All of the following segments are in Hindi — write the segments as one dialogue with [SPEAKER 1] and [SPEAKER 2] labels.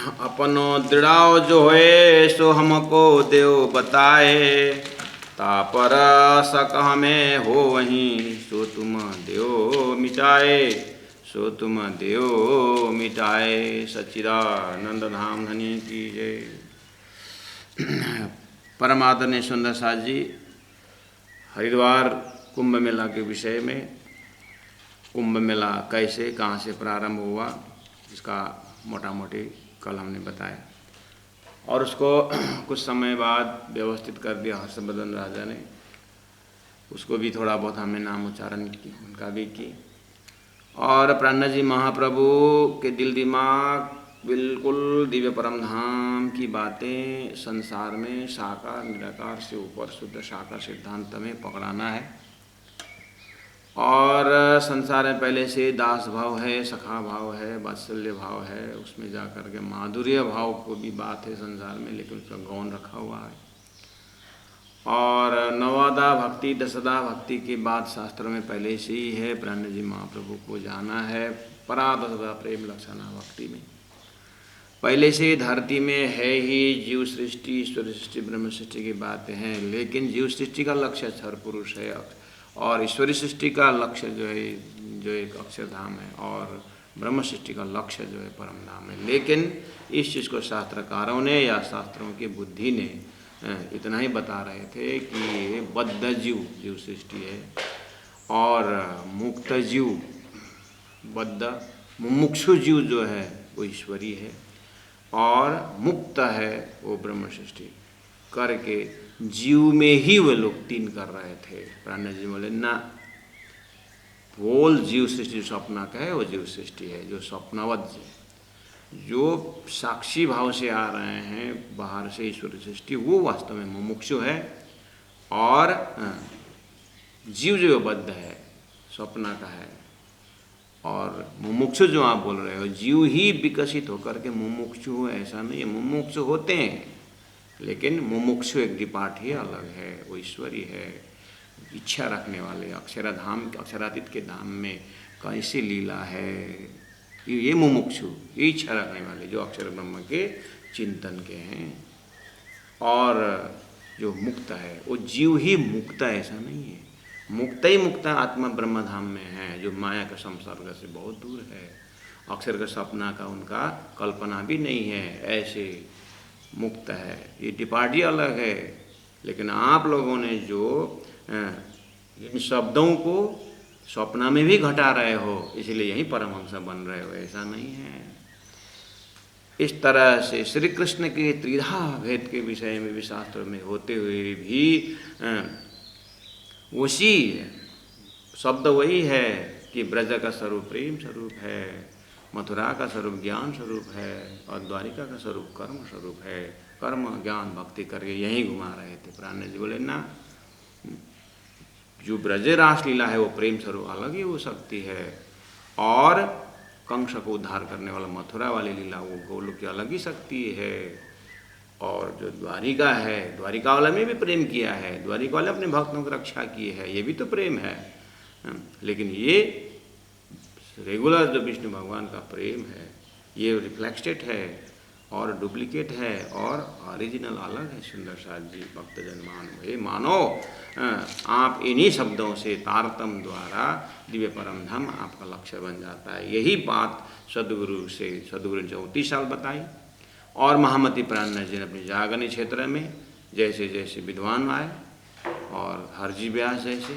[SPEAKER 1] अपनो दृढ़ाव जो है सो हमको देव बताए, तापर सक हमें हो वहीं सो तुम देव मिटाए, सो तुम देव मिटाए। सच्चिदानंद धाम धनी की जय। परम आदरणीय सुंदर साथ जी, हरिद्वार कुंभ मेला के विषय में, कुंभ मेला कैसे कहाँ से प्रारंभ हुआ इसका मोटा मोटी कल हमने बताया, और उसको कुछ समय बाद व्यवस्थित कर दिया हर्षवर्धन राजा ने। उसको भी थोड़ा बहुत हमने नाम उच्चारण की, उनका भी की। और प्राणनाथ जी महाप्रभु के दिल दिमाग बिल्कुल दिव्य परम धाम की बातें संसार में साकार निराकार से ऊपर शुद्ध साकार सिद्धांत में पकड़ाना है। और संसार में पहले से दास भाव है, सखा भाव है, वात्सल्य भाव है, उसमें जा कर के माधुर्य भाव को भी बात है संसार में, लेकिन उसका गौण रखा हुआ है। और नवादा भक्ति दशदा भक्ति की बात शास्त्र में पहले से ही है। प्राणनाथ जी महाप्रभु को जाना है परादशदा प्रेम लक्षणा भक्ति में, पहले से धरती में है ही। जीव सृष्टि ईश्वर सृष्टि ब्रह्म सृष्टि की बातें हैं, लेकिन जीव सृष्टि का लक्ष्य क्षर पुरुष है, और ईश्वरी सृष्टि का लक्ष्य जो है जो एक अक्षरधाम है, और ब्रह्म सृष्टि का लक्ष्य जो है परम धाम है। लेकिन इस चीज़ को शास्त्रकारों ने या शास्त्रों की बुद्धि ने इतना ही बता रहे थे कि ये बद्ध जीव सृष्टि है, और मुक्त जीव बद्ध मुमुक्षु जीव जो है वो ईश्वरी है, और मुक्त है वो ब्रह्म सृष्टि करके जीव में ही वे लोग तीन कर रहे थे। प्राणनाथ जी बोले ना, बोल जीव सृष्टि स्वप्ना का है वो जीव सृष्टि है, जो स्वप्नवत जो साक्षी भाव से आ रहे हैं बाहर से ईश्वर सृष्टि, वो वास्तव में मुमुक्षु है। और जीव जो बद्ध है स्वप्ना का है, और मुमुक्षु जो आप बोल रहे हो जीव ही विकसित होकर के मुमुक्षु हो, ऐसा नहीं है। मुमुक्षु होते हैं, लेकिन मुमुक्षु एक डिपार्ट ही अलग है, वो ईश्वरी है, इच्छा रखने वाले। अक्षराधाम अक्षरातीत के धाम में कैसी लीला है, ये मुमुक्षु, ये इच्छा रखने वाले जो अक्षर ब्रह्म के चिंतन के हैं। और जो मुक्त है वो जीव ही मुक्त है, ऐसा नहीं है। मुक्त ही मुक्त आत्मा ब्रह्म धाम में है, जो माया के संसर्ग से बहुत दूर है, अक्षर का सपना का उनका कल्पना भी नहीं है, ऐसे मुक्त है। ये डिपार्टी अलग है, लेकिन आप लोगों ने जो इन शब्दों को स्वप्ना में भी घटा रहे हो, इसलिए यही परमहंस बन रहे हो, ऐसा नहीं है। इस तरह से श्री कृष्ण के त्रिधा भेद के विषय में भी शास्त्र में होते हुए भी उसी शब्द वही है कि ब्रज का स्वरूप प्रेम स्वरूप है, मथुरा का स्वरूप ज्ञान स्वरूप है, और द्वारिका का स्वरूप कर्म स्वरूप है। कर्म ज्ञान भक्ति करके यहीं घुमा रहे थे। प्राणनाथ जी बोले ना, जो ब्रज रासलीला है वो प्रेम स्वरूप अलग ही हो सकती है, और कंस को उद्धार करने वाला मथुरा वाली लीला वो गोलोक की अलग ही शक्ति है। और जो द्वारिका है, द्वारिका वाला में भी प्रेम किया है, द्वारिका वाले अपने भक्तों की रक्षा की है, ये भी तो प्रेम है। लेकिन ये रेगुलर जो विष्णु भगवान का प्रेम है, ये रिफ्लेक्टेड है और डुप्लीकेट है, और ओरिजिनल अलग है। सुंदर साथ जी भक्तजन मानो आप इन्हीं शब्दों से तारतम्य द्वारा दिव्य परम धाम आपका लक्ष्य बन जाता है। यही बात सदगुरु ने 34 साल बताई, और महामती प्राणनाथ जी ने अपने जागनी क्षेत्र में जैसे जैसे विद्वान आए, और हरजी व्यास जैसे,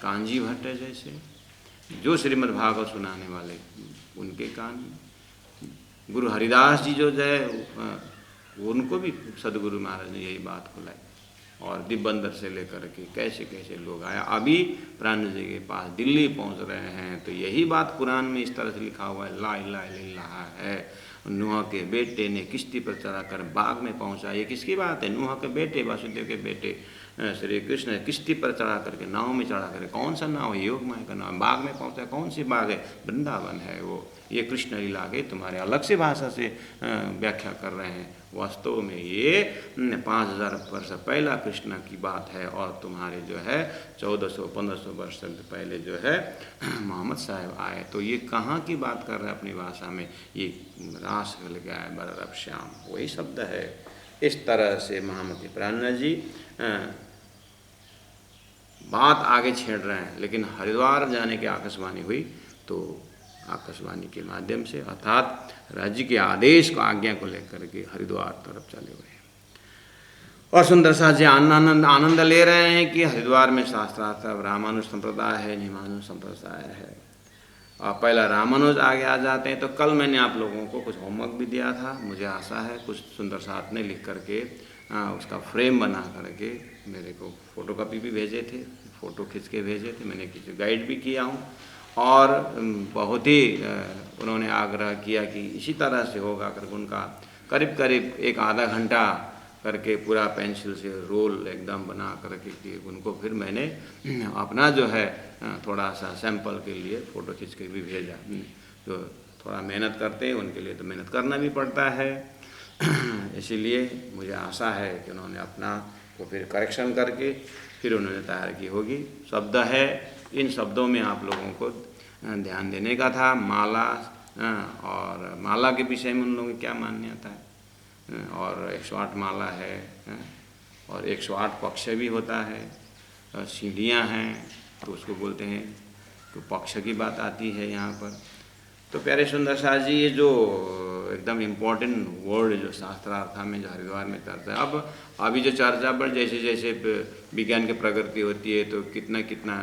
[SPEAKER 1] कांजी भट्ट जैसे, जो श्रीमद् भागवत सुनाने वाले उनके कान, गुरु हरिदास जी जो है उनको भी सदगुरु महाराज ने यही बात खुलाई, और दिब्बंदर से लेकर के कैसे कैसे लोग आया। अभी प्राणनाथ जी के पास दिल्ली पहुंच रहे हैं, तो यही बात कुरान में इस तरह से लिखा हुआ है, ला इलाहा इल्लल्लाह है। नूह के बेटे ने किश्ती पर चढ़ाकर बाग में पहुंचा, ये किसकी बात है? नूह के बेटे, वासुदेव के बेटे श्री कृष्ण किश्ती पर चढ़ा करके, नाव में चढ़ा करके, कौन सा नाव है? योग माया का नाव। बाग में पहुँचा, कौन सी बाग है? वृंदावन है वो। ये कृष्ण लीला के तुम्हारे अलग से भाषा से व्याख्या कर रहे हैं। वास्तव में ये 5000 वर्ष पहला कृष्ण की बात है, और तुम्हारे जो है 1400-1500 वर्ष पहले जो है मोहम्मद साहब आए। तो ये कहाँ की बात कर रहे हैं अपनी भाषा में? ये रास मिल गया है बलराम श्याम, वही शब्द है। इस तरह से महामती प्राणनाथ जी बात आगे छेड़ रहे हैं। लेकिन हरिद्वार जाने की आकाशवाणी हुई तो आकाशवाणी के माध्यम से, अर्थात राज्य के आदेश को, आज्ञा को लेकर के हरिद्वार तरफ चले हुए हैं। और सुंदर साथ जी आनंद ले रहे हैं कि हरिद्वार में शास्त्रार्थ रामानुज संप्रदाय है, निमानुज संप्रदाय है। और पहला रामानुज आगे आ जाते हैं। तो कल मैंने आप लोगों को कुछ होमवर्क भी दिया था, मुझे आशा है कुछ सुंदर साथ ने लिख करके उसका फ्रेम बना करके मेरे को फ़ोटोकॉपी भी भेजे थे, फ़ोटो खींच के भेजे थे। मैंने किसी गाइड भी किया हूँ, और बहुत ही उन्होंने आग्रह किया कि इसी तरह से होगा करके उनका करीब करीब एक आधा घंटा करके पूरा पेंसिल से रोल एकदम बना करके कि उनको फिर मैंने अपना जो है थोड़ा सा सैंपल के लिए फ़ोटो खींच के भी भेजा। तो थोड़ा मेहनत करते हैं, उनके लिए तो मेहनत करना भी पड़ता है। इसीलिए मुझे आशा है कि उन्होंने अपना को फिर करेक्शन करके फिर उन्होंने तैयार की होगी। शब्द है, इन शब्दों में आप लोगों को ध्यान देने का था। माला, और माला के विषय में उन लोगों की क्या मान्यता है। और 108 माला है, और 108 पक्ष भी होता है, सीढ़ियाँ हैं, तो उसको बोलते हैं, तो पक्ष की बात आती है यहाँ पर। तो प्यारे सुंदर साथ जी, ये जो एकदम इम्पोर्टेंट वर्ड जो शास्त्रार्थ में जो हरिद्वार में चर्चा है, अब अभी जो चर्चा पर जैसे जैसे विज्ञान की प्रगति होती है तो कितना कितना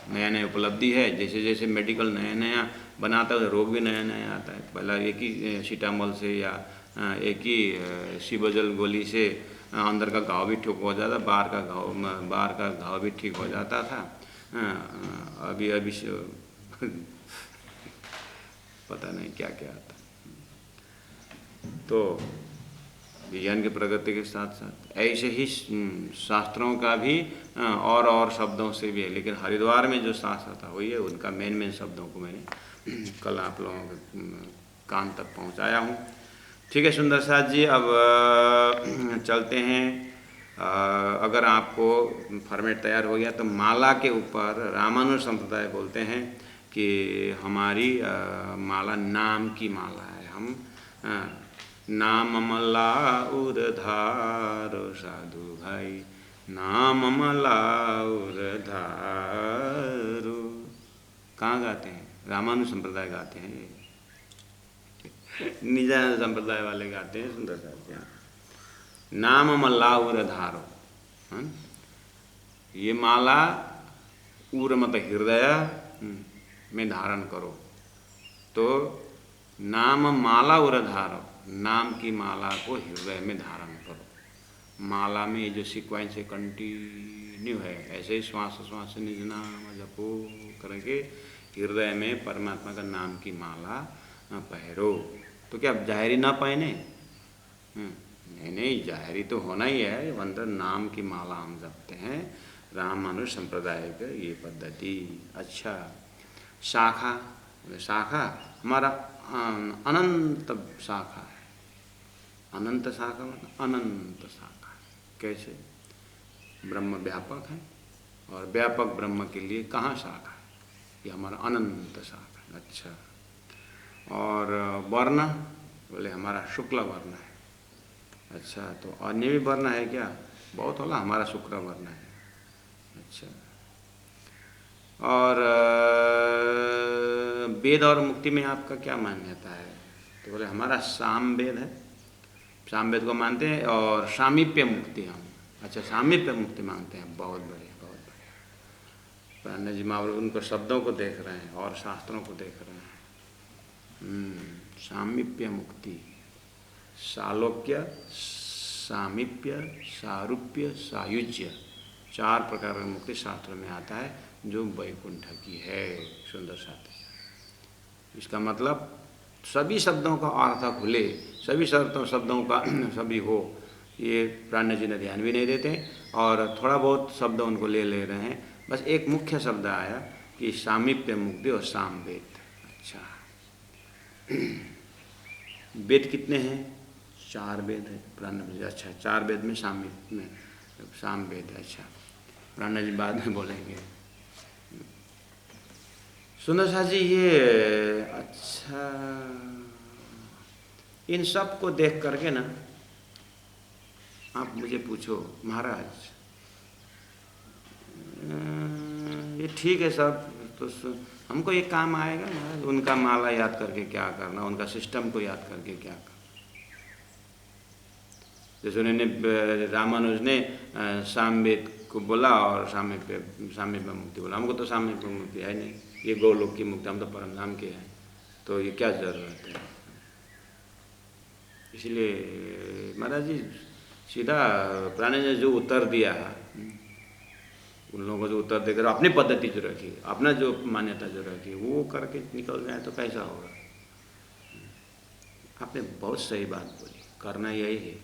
[SPEAKER 1] नया नया उपलब्धि है। जैसे जैसे मेडिकल नया नया बनाता है, रोग भी नया नया आता है। पहला एक ही सीटामोल से या एक ही सिबोजल गोली से अंदर का घाव भी ठीक हो जाता, बाहर का घाव भी ठीक हो जाता था। अभी अभी पता नहीं क्या क्या आता। तो विज्ञान की प्रगति के साथ साथ ऐसे ही शास्त्रों का भी और शब्दों से भी है। लेकिन हरिद्वार में जो शास्त्रता हुई है उनका मेन शब्दों को मैंने कल आप लोगों के कान तक पहुंचाया हूं। ठीक है सुंदर साथ जी, अब चलते हैं। अगर आपको फॉर्मेट तैयार हो गया तो माला के ऊपर रामानुज संप्रदाय बोलते हैं कि हमारी माला नाम की माला है। हम नाम मला उधारो साधु भाई, नाम मला उधारो। कहाँ गाते हैं? रामानुज संप्रदाय गाते हैं, निजानंद संप्रदाय वाले गाते हैं सुंदर साथ। नाम मल्ला उधारो, ये माला उर मत हृदय में धारण करो। तो नाम माला उर धारो, नाम की माला को हृदय में धारण करो। माला में ये जो सीक्वेंस है कंटिन्यू है, ऐसे ही श्वास श्वास निज नाम जपो करके हृदय में परमात्मा का नाम की माला पहरो। तो क्या जाहिरी ना पहने? नहीं, जाहिरी तो होना ही है। मंत्र नाम की माला हम जपते हैं, रामानुज संप्रदाय का ये पद्धति। अच्छा, शाखा, शाखा हमारा अनंत शाखा है। अनंत शाखा मतलब अनंत शाखा। कैसे? ब्रह्म व्यापक है और व्यापक ब्रह्म के लिए कहाँ शाखा है? ये हमारा अनंत शाखा है। अच्छा, और वर्ण बोले हमारा शुक्ल वर्ण है। अच्छा, तो अन्य भी वर्ण है क्या? बहुत होला, हमारा शुक्र वर्ण है। अच्छा, और वेद और मुक्ति में आपका क्या मान्यता है? तो बोले हमारा साम वेद है, साम वेद को मानते हैं, और सामीप्य मुक्ति हम। अच्छा, सामीप्य मुक्ति मानते हैं। बहुत बढ़िया, बहुत बढ़िया। प्राणनाथ जी महाप्रभु उनको शब्दों को देख रहे हैं और शास्त्रों को देख रहे हैं। सामीप्य मुक्ति, सालोक्य, सामीप्य, सारूप्य, सायुज्य, 4 प्रकार की मुक्ति शास्त्र में आता है जो वैकुंठ की है। सुंदर साथी, इसका मतलब सभी शब्दों का अर्थ खुले, सभी शब्दों का सभी हो, ये प्राण जी ने ध्यान भी नहीं देते और थोड़ा बहुत शब्द उनको ले रहे हैं। बस एक मुख्य शब्द आया कि सामीप्य मुक्ति और सामवेद। अच्छा, वेद कितने हैं? 4 वेद है प्राण जी। अच्छा, 4 वेद में सामीप्य में सामवेद है। अच्छा, प्राण जी बाद में बोलेंगे। सुंदर साहब जी, ये अच्छा, इन सब को देख करके ना आप मुझे पूछो, महाराज ये ठीक है सब, तो हमको ये काम आएगा महाराज? उनका माला याद करके क्या करना, उनका सिस्टम को याद करके क्या करना? जैसे उन्होंने रामानुज ने सामवेद को बोला और सामीप्य मुक्ति बोला। हमको तो सामीप्य मुक्ति है नहीं, ये गोलोक की मुक्ति, हम तो परम धाम के हैं, तो ये क्या जरूरत है? इसलिए महाराज जी सीधा प्राणी ने जो उत्तर दिया, उन लोगों को जो उत्तर देकर अपनी पद्धति जो रखी, अपना जो मान्यता जो रखी, वो करके निकल जाए तो कैसा होगा? आपने बहुत सही बात बोली, करना यही है,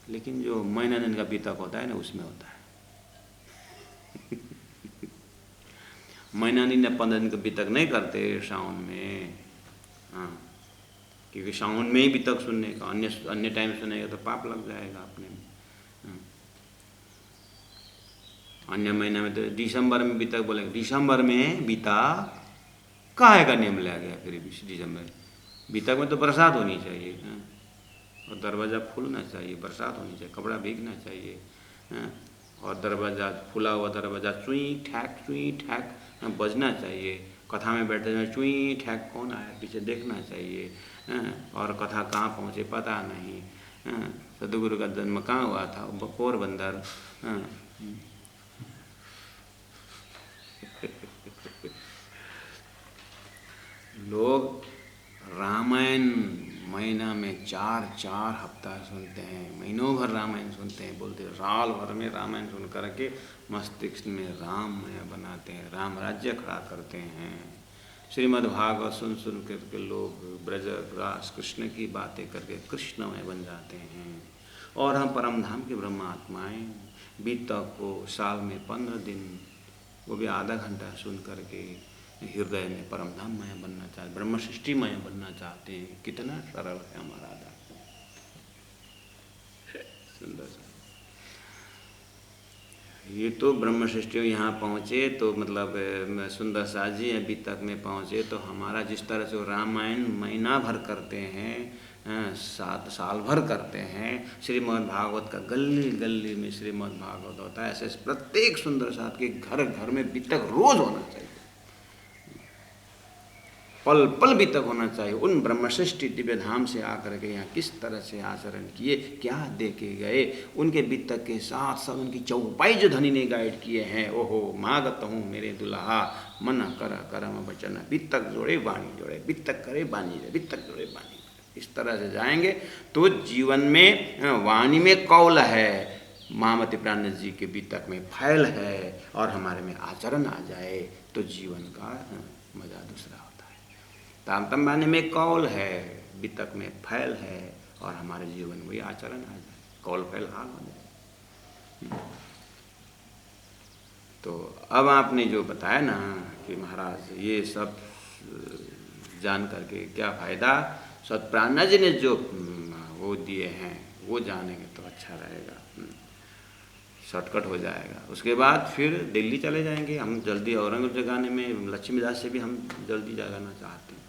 [SPEAKER 1] लेकिन जो महीना दिन का बीतक होता है ना, उसमें होता है। महीना दिन या 15 दिन का बीतक नहीं करते सावन में, हाँ, क्योंकि सावन में ही बीतक सुनने का, अन्य टाइम सुनेगा तो पाप लग जाएगा अपने में। अन्य महीना में तो दिसंबर में बीतक बोलेंगे, दिसंबर में बीता काहे का नियम लिया गया फिर दिसंबर? बीतक में तो बरसात होनी चाहिए, हाँ? और दरवाज़ा खुलना चाहिए, बरसात होनी चाहिए, कपड़ा भीगना चाहिए, हाँ? और दरवाज़ा खुला हुआ दरवाज़ा चुई ठैक बजना चाहिए। कथा में बैठे हुए चुई ठैक कौन आया पीछे देखना चाहिए, हाँ? और कथा कहाँ पहुँचे पता नहीं, हाँ? सदगुरु का जन्म कहाँ हुआ था? पोरबंदर, हाँ? लोग रामायण महीना में 4 हफ्ता सुनते हैं, महीनों भर रामायण सुनते हैं, बोलते हैं साल भर में रामायण सुन करके मस्तिष्क में राममय बनाते हैं, राम राज्य खड़ा करते हैं। श्रीमद् भागवत सुन करके लोग ब्रज ग्रास कृष्ण की बातें करके कृष्णमय बन जाते हैं। और हम परम धाम के ब्रह्मात्माएँ बीतक को साल में 15 दिन, वो भी आधा घंटा सुन करके हृदय में परम धाममय बनना चाहते, ब्रह्म सृष्टिमय बनना चाहते हैं। कितना सरल है हमारा आधा। सुंदर सा ये तो ब्रह्म सृष्टि यहाँ पहुँचे तो मतलब सुंदर सा जी अभी तक में पहुँचे तो हमारा जिस तरह से रामायण महीना भर करते हैं, 7 साल भर करते हैं, श्रीमद् भागवत का गली गली में श्रीमद् भागवत होता है, ऐसे प्रत्येक सुंदर साथ के घर घर में बीतक रोज होना चाहिए, पल पल बीतक होना चाहिए। उन ब्रह्मसृष्टि दिव्य धाम से आकर के यहाँ किस तरह से आचरण किए, क्या देखे गए, उनके बीतक के साथ साथ उनकी चौपाई जो धनी ने गाइड किए हैं, ओहो मागत हूँ मेरे दुल्हा मन कर करम वचन, बीतक जोड़े वाणी जोड़े, बीतक करे बानी जोड़े, बीतक जोड़े बानी। इस तरह से जाएंगे तो जीवन में वाणी में कौल है, महामती प्राण जी के बीतक में फैल है, और हमारे में आचरण आ जाए तो जीवन का मजा दूसरा होता है। तामतम वाणी में कौल है, बीतक में फैल है, और हमारे जीवन में आचरण आ जाए, कौल फैल हाल हो जाए। तो अब आपने जो बताया ना कि महाराज ये सब जान करके क्या फ़ायदा, सतप्राणा जी ने जो वो दिए हैं वो जानेंगे तो अच्छा रहेगा, शॉर्टकट हो जाएगा। उसके बाद फिर दिल्ली चले जाएंगे हम जल्दी, औरंगजेब जगाने में लक्ष्मीदास से भी हम जल्दी जगाना चाहते हैं,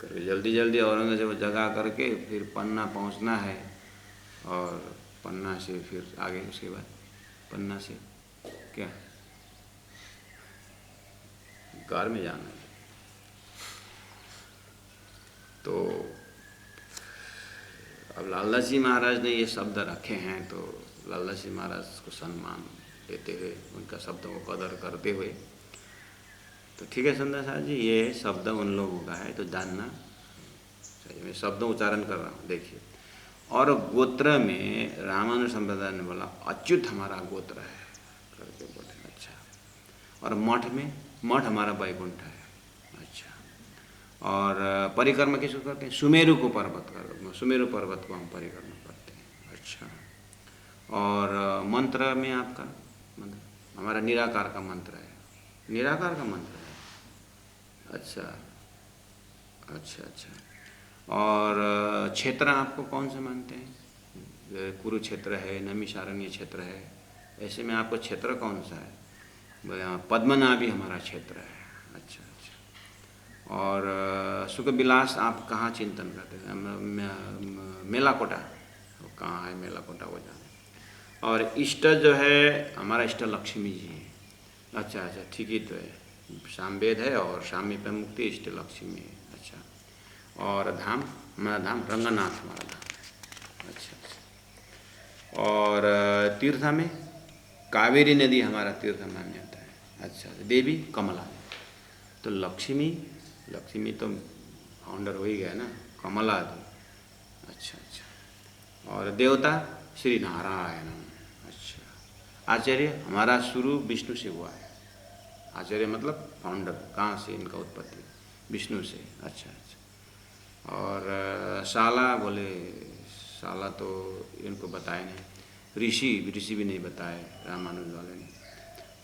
[SPEAKER 1] करके जल्दी जल्दी औरंगजेब जगा करके फिर पन्ना पहुंचना है, और पन्ना से फिर आगे, उसके बाद पन्ना से क्या कार में जाना है। तो अब लाला जी महाराज ने ये शब्द रखे हैं, तो लाला जी महाराज को सम्मान देते हुए, उनका शब्दों को कदर करते हुए, तो ठीक है सुंदर साहब जी, ये शब्द उन लोगों का है तो जानना चाहिए। मैं शब्द उच्चारण कर रहा हूँ, देखिए। और गोत्र में रामानुज संप्रदाय ने बोला अच्युत हमारा गोत्र है करके बोले, अच्छा। और मठ में, मठ हमारा वैकुंठ है, अच्छा। और परिक्रमा किसको करते हैं? सुमेरु को पर्वत कर, सुमेरु पर्वत को हम परिक्रमा करते हैं, अच्छा। अच्छा। और मंत्र में आपका मंत्र, हमारा निराकार का मंत्र है, निराकार का मंत्र है। अच्छा अच्छा अच्छा। और क्षेत्र आपको कौन से मानते हैं? कुरुक्षेत्र है, नैमिषारण्य क्षेत्र है, ऐसे में आपको क्षेत्र कौन सा है? पद्मनाभी हमारा क्षेत्र है। अच्छा अच्छा। और सुख विलास आप कहाँ चिंतन करते हैं? मेलाकोटा, कहाँ है मेलाकोटा, वो जाने। और इष्ट जो है हमारा इष्ट लक्ष्मी जी है। अच्छा अच्छा, ठीक ही तो है, सामवेद है और सामीप्य मुक्ति इष्ट लक्ष्मी है। अच्छा। और धाम, हमारा धाम रंगनाथ हमारा धाम। अच्छा अच्छा। और तीर्थ में कावेरी नदी हमारा तीर्थ मान्य होता है। अच्छा। देवी कमला, तो लक्ष्मी, लक्ष्मी तो फाउंडर हो ही गया ना, कमला दी। अच्छा अच्छा। और देवता श्री नारायण। अच्छा। आचार्य हमारा शुरू विष्णु से हुआ है। आचार्य मतलब फाउंडर, कहाँ से इनका उत्पत्ति? विष्णु से। अच्छा अच्छा। और शाला बोले, शाला तो इनको बताए नहीं, ऋषि, ऋषि भी नहीं बताए रामानुज वाले ने।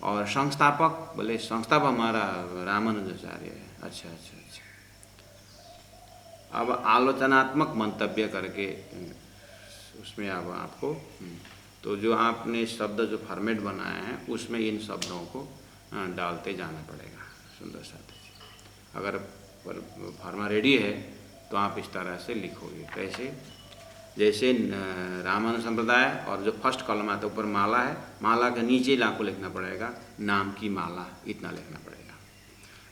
[SPEAKER 1] और संस्थापक बोले, संस्थापक हमारा रामानुजाचार्य है। अच्छा अच्छा अच्छा। अब आलोचनात्मक मंतव्य करके उसमें अब आपको तो जो आपने शब्द जो फॉर्मेट बनाया है उसमें इन शब्दों को डालते जाना पड़ेगा। सुंदर साथी जी, अगर फॉर्मा रेडी है तो आप इस तरह से लिखोगे। कैसे? जैसे रामानुज संप्रदाय, और जो फर्स्ट कॉलम आता है ऊपर माला है, माला के नीचे आपको लिखना पड़ेगा नाम की माला, इतना लिखना पड़ेगा।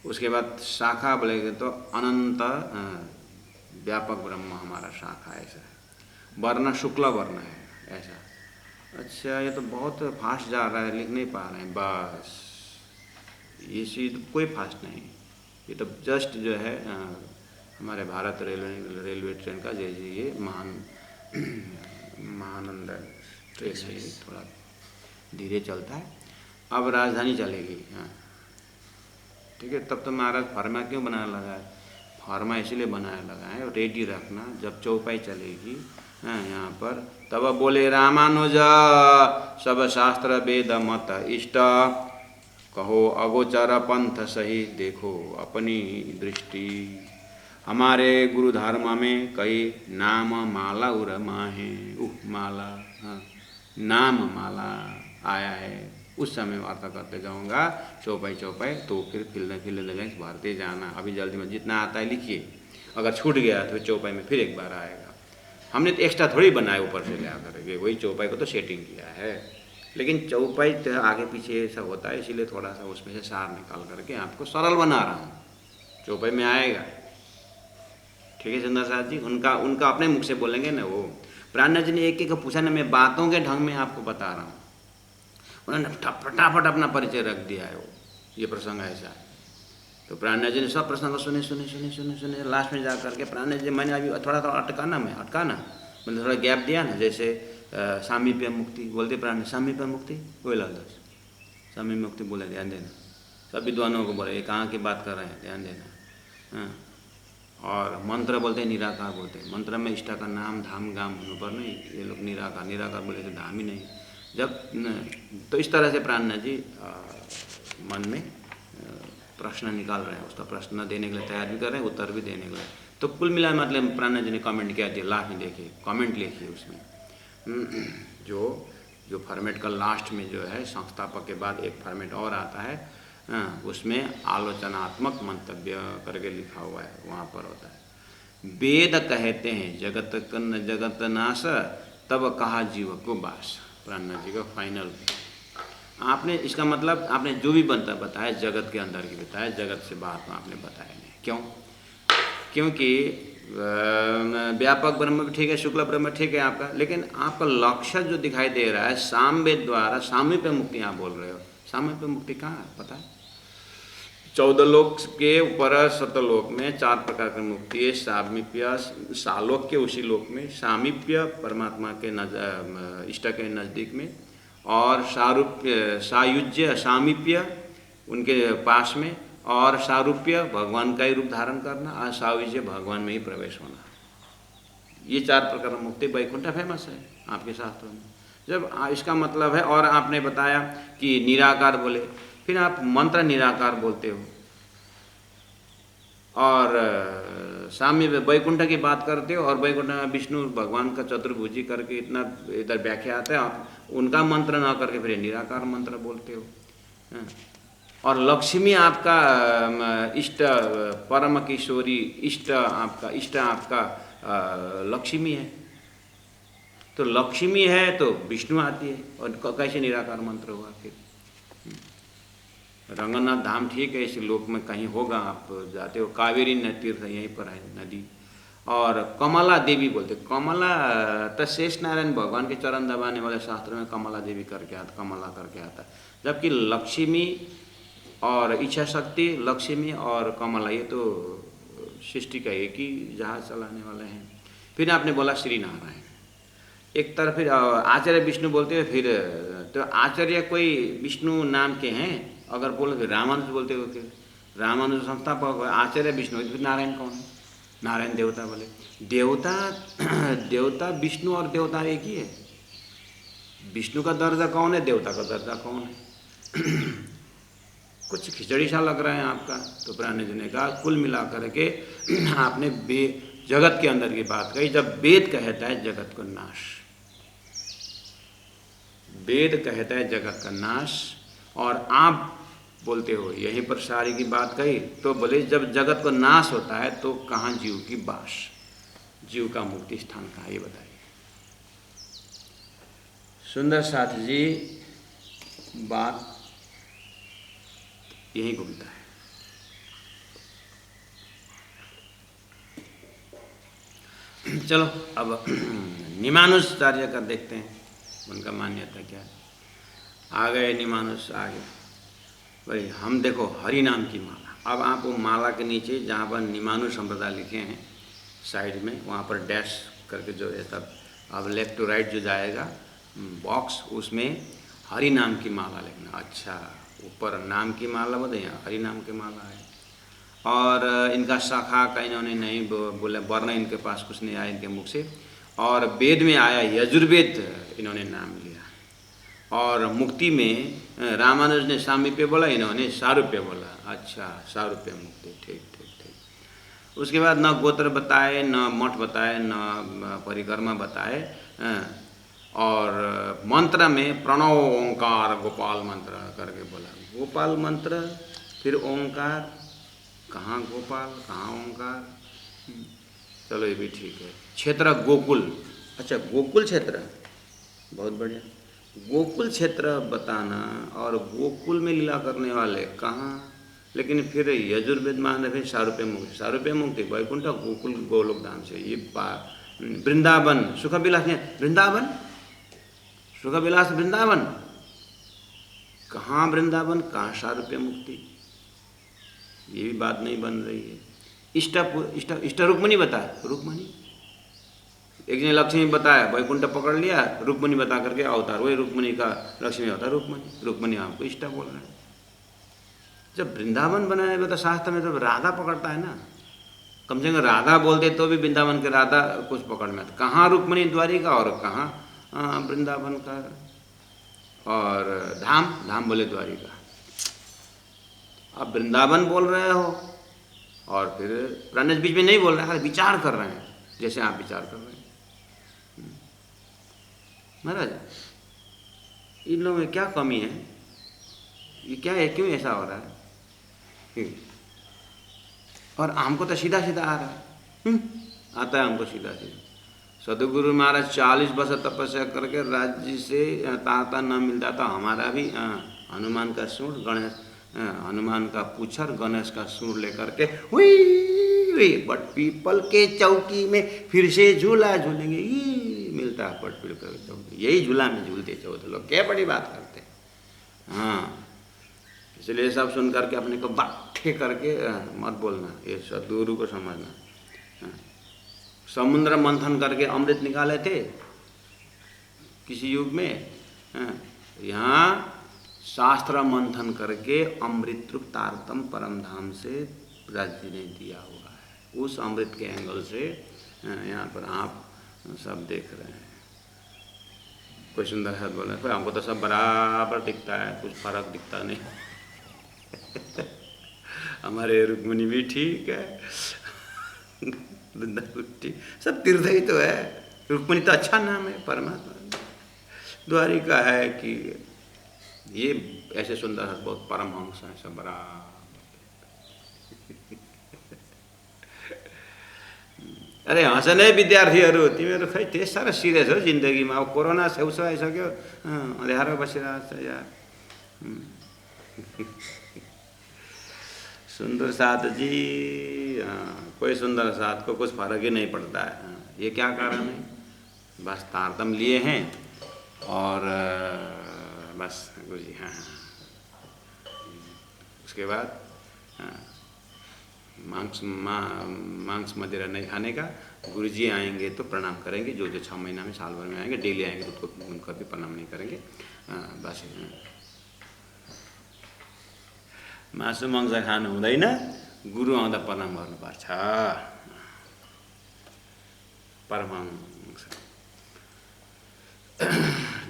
[SPEAKER 1] उसके बाद शाखा बोलेंगे तो अनंत व्यापक ब्रह्म हमारा शाखा ऐसा है। वर्ण शुक्ला वर्ण है ऐसा। अच्छा, ये तो बहुत फास्ट जा रहा है, लिख नहीं पा रहे हैं। बस ये चीज़ कोई फास्ट नहीं, ये तो जस्ट जो है हमारे भारत रेलवे ट्रेन का जैसे ये महानंदा ट्रेन है, थोड़ा धीरे चलता है। अब राजधानी चलेगी। हाँ ठीक है, तब तो महाराज फार्मा क्यों बनाने लगा है? फार्मा इसलिए बनाने लगा है रेडी रखना, जब चौपाई चलेगी यहाँ पर, तब बोले रामानुज सब शास्त्र वेद मत इष्ट, कहो अगोचर पंथ सही देखो अपनी दृष्टि, हमारे गुरु धर्म में कई नाम माला उर माहे। माला, हाँ नाम माला आया है। उस समय वार्ता करते जाऊँगा चौपाई चौपाई, तो फिर फिल्म लगे भारतीय जाना। अभी जल्दी में जितना आता है लिखिए, अगर छूट गया तो चौपाई में फिर एक बार आएगा। हमने तो एक्स्ट्रा थोड़ी बनाया ऊपर से ले आकर के, वही चौपाई को तो सेटिंग किया है। लेकिन चौपाई तो आगे पीछे ऐसा होता है, इसीलिए थोड़ा सा उसमें से सार निकाल करके आपको सरल बना रहा हूँ। चौपाई में आएगा, ठीक है चंद्र साहब जी, उनका अपने मुख से बोलेंगे ना वो। प्राणनाथ जी ने एक एक पूछा ना, मैं बातों के ढंग में आपको बता रहा हूँ, उन्होंने फटाफट अपना परिचय रख दिया है। वो ये प्रसंग ऐसा है। तो प्राणनाथ जी ने सब प्रसंग सुने सुने सुने सुने सुने, लास्ट में जा करके प्राणनाथ जी, मैंने अभी थोड़ा अटकाना मतलब थोड़ा गैप दिया ना, जैसे सामीप्य मुक्ति बोलते प्राण, सामीप्य मुक्ति कोई लालदास, सामी मुक्ति बोले, ध्यान देना। सब विद्वानों को बोले ये कहाँ की बात कर रहे हैं, ध्यान देना। हाँ, और मंत्र बोलते हैं, निराकार बोलते हैं। मंत्र में इष्टा का नाम धाम गाम होने पर नहीं, ये लोग निराकार बोले तो धाम ही नहीं। जब तो इस तरह से प्राणनाथ जी मन में प्रश्न निकाल रहे हैं, उसका प्रश्न देने के लिए तैयार भी कर रहे हैं, उत्तर भी देने के लिए। तो कुल मिला मतलब प्राणनाथ जी ने कमेंट किया दिया, लास्ट में देखिए कमेंट लिखिए उसमें। जो फॉर्मेट का लास्ट में जो है संस्थापक के बाद एक फॉर्मेट और आता है, उसमें आलोचनात्मक मंतव्य करके लिखा हुआ है, वहाँ पर होता है। वेद कहते हैं जगत नाश, तब कहा जीव को बास। प्राणनाथ जी का फाइनल आपने इसका मतलब आपने जो भी बनता बताया जगत के अंदर की बताया, जगत से बाहर को आपने बताया नहीं। क्यों? क्योंकि व्यापक ब्रह्म भी ठीक है, शुक्ल ब्रह्म ठीक है आपका, लेकिन आपका लक्ष्य जो दिखाई दे रहा है सामवेद द्वारा सामीप्य मुक्ति आप बोल रहे हो। सामीप्य मुक्ति कहाँ है पता है? 14 लोक के ऊपर सतलोक में 4 प्रकार की मुक्ति है। सामीप्य सालोक के उसी लोक में, सामीप्य परमात्मा के इष्ट के नज़दीक में, और सायुज्य सामीप्य उनके पास में, और सारूप्य भगवान का ही रूप धारण करना, और सायुज्य भगवान में ही प्रवेश होना। ये 4 प्रकार मुक्ति वैकुंठ फेमस है आपके शास्त्रों में। जब इसका मतलब है, और आपने बताया कि निराकार बोले, फिर आप मंत्र निराकार बोलते हो, और साम्य वैकुंठ की बात करते हो, और वैकुंठ में विष्णु भगवान का चतुर्भुजी करके इतना इधर व्याख्या आता है, आप उनका मंत्र ना करके फिर निराकार मंत्र बोलते हो। और लक्ष्मी आपका इष्ट, परम किशोरी इष्ट आपका लक्ष्मी है, तो लक्ष्मी है तो विष्णु आती है, और कैसे निराकार मंत्र हुआ फिर? रंगनाथ धाम ठीक है, इस लोक में कहीं होगा, आप जाते हो, कावेरी तीर्थ यहीं पर है नदी। और कमला देवी बोलते, कमला तो शेष नारायण भगवान के चरण दबाने वाले शास्त्र में कमला देवी करके आता, कमला करके आता, जबकि लक्ष्मी और इच्छा शक्ति, लक्ष्मी और कमला ये तो सृष्टि का एक ही जहाज चलाने वाले हैं। फिर आपने बोला श्री नारायण, एक तरफ फिर आचार्य विष्णु बोलते हैं, फिर तो आचार्य कोई विष्णु नाम के हैं, अगर बोलो फिर रामानुज बोलते हो, फिर रामानुज संस्थापक आचार्य विष्णु, फिर नारायण कौन है? नारायण देवता बोले, देवता विष्णु और देवता एक ही है। विष्णु का दर्जा कौन है, देवता का दर्जा कौन है? कुछ खिचड़ी सा लग रहा है आपका। तो पुराने जी ने कहा कुल मिला करके आपने जगत के अंदर की बात कही। जब वेद कहता है जगत को नाश, वेद कहता है जगत का नाश, और आप बोलते हो यहीं पर सारी की बात कही, तो बोले जब जगत को नाश होता है तो कहाँ जीव की बास, जीव का मुक्ति स्थान कहाँ, ये बताइए। सुंदर साथ जी बात यही घूमता है। चलो अब निमानुषाचार्य का देखते हैं, उनका मान्यता क्या है। आ गए निमानुष, आ गए भाई। हम देखो हरि नाम की माला, अब आप वो माला के नीचे जहाँ पर निमानुष संप्रदाय लिखे हैं साइड में, वहाँ पर डैश करके जो है तब अब लेफ्ट टू राइट जो जाएगा बॉक्स, उसमें हरि नाम की माला लिखना। अच्छा, ऊपर नाम की माला बोले, यहाँ हरि नाम की माला है। और इनका शाखा का इन्होंने नहीं बोला, वर्ण इनके पास कुछ नहीं आया इनके मुख से। और वेद में आया यजुर्वेद इन्होंने नाम लिया, और मुक्ति में रामानुज ने सामीप्य बोला, इन्होंने सारूप्य बोला। अच्छा, सारूप्य मुक्ति, ठीक ठीक ठीक। उसके बाद न गोत्र बताए, न मठ बताए, न परिक्रमा बताए, और मंत्र में प्रणव ओंकार गोपाल मंत्र करके बोला। गोपाल मंत्र फिर ओंकार, कहाँ गोपाल कहाँ ओंकार, चलो ये भी ठीक है। क्षेत्र गोकुल, अच्छा गोकुल क्षेत्र, बहुत बढ़िया। गोकुल क्षेत्र बताना और गोकुल में लीला करने वाले कहाँ, लेकिन फिर यजुर्वेद मान रहे सारूप्य मुक्ति, सारूप्य मुक्ति वैकुंठ गोकुल गोलोक धाम से। ये वृंदावन सुख विलास, वृंदावन सुख विलास वृंदावन, कहाँ वृंदावन कहाँ सारूप्य मुक्ति, ये भी बात नहीं बन रही है। इष्ट रुक्मणी बताया, रुक्मणी एक ने लक्ष्मी बताया, वैकुंठ पकड़ लिया, रुक्मणी बता करके अवतार, वही रुक्मणी का लक्ष्मी अवतार रुक्मणी, रुक्मणी आपको इष्ट बोल रहे हैं। जब वृंदावन बनाने में तो शास्त्र में तो राधा पकड़ता है ना, कम से कम राधा बोलते तो भी वृंदावन के राधा कुछ पकड़ में, कहाँ रुक्मणी द्वारिका और कहाँ वृंदावन का, और धाम धाम बोले द्वारिका। अब वृंदावन बोल रहे हो और फिर प्राणेश बीच में नहीं बोल रहे हैं, विचार कर रहे हैं जैसे आप विचार कर रहे हैं। महाराज इन लोगों में क्या कमी है, ये क्या है, क्यों ऐसा हो रहा है? और हमको तो सीधा सीधा आ रहा है, आता है हमको सीधा सीधा। सदगुरु महाराज 40 वर्ष तपस्या करके राज्य से ताता न मिलता, तो हमारा भी हनुमान का सूंड, गणेश हनुमान का पूछर, गणेश का सूंड लेकर के हुई बट पीपल के चौकी में फिर से झूला झूलेंगे, मिलता है बट पीपल के चौकी, यही झूला में झूलते चौथे लोग, क्या बड़ी बात करते हैं। हाँ, इसलिए सब सुन करके अपने को बाठे करके मत बोलना, ये सदगुरु को समझना। समुद्र मंथन करके अमृत निकाले थे किसी युग में, यहाँ शास्त्र मंथन करके अमृत रूप तारतम परम धाम से राज्य ने दिया हुआ है। उस अमृत के एंगल से यहाँ पर आप सब देख रहे हैं। कोई सुंदर हाथ बोला, कोई हमको तो सब बराबर दिखता है, कुछ फर्क दिखता नहीं। हमारे रुक्मिणी भी ठीक है, ठीक, सब तीर्थ ही तो है। रुक्मिणी तो अच्छा नाम है, परमात्मा। द्वारिका है कि ये ऐसे सुंदर हाथ बहुत परमहंस है, सब बराबर। अरे हँसने विद्यार्थीहरू तिमीहरू खै त्यस साह्रो सिरियस हो जिन्दगीमा? अब कोरोना छेउछाउ आइसक्यो, अँध्यारो बसिरहेको छ यार। सुंदर साथ जी, कोई सुंदर साथ को कुछ फर्क ही नहीं पड़ता है। ये क्या कारण है? बस तारतम लिए हैं और बस गुरु जी। हाँ, उसके बाद मांस मदिरा नहीं खाने का। गुरुजी आएंगे तो प्रणाम करेंगे, जो 6 महीना में, साल भर में आएंगे, डेली आएंगे तो उनको भी प्रणाम नहीं करेंगे। बस मासु मांस खानु हुँदैन, गुरु आउँदा प्रणाम गर्नुपर्छ। परमहंस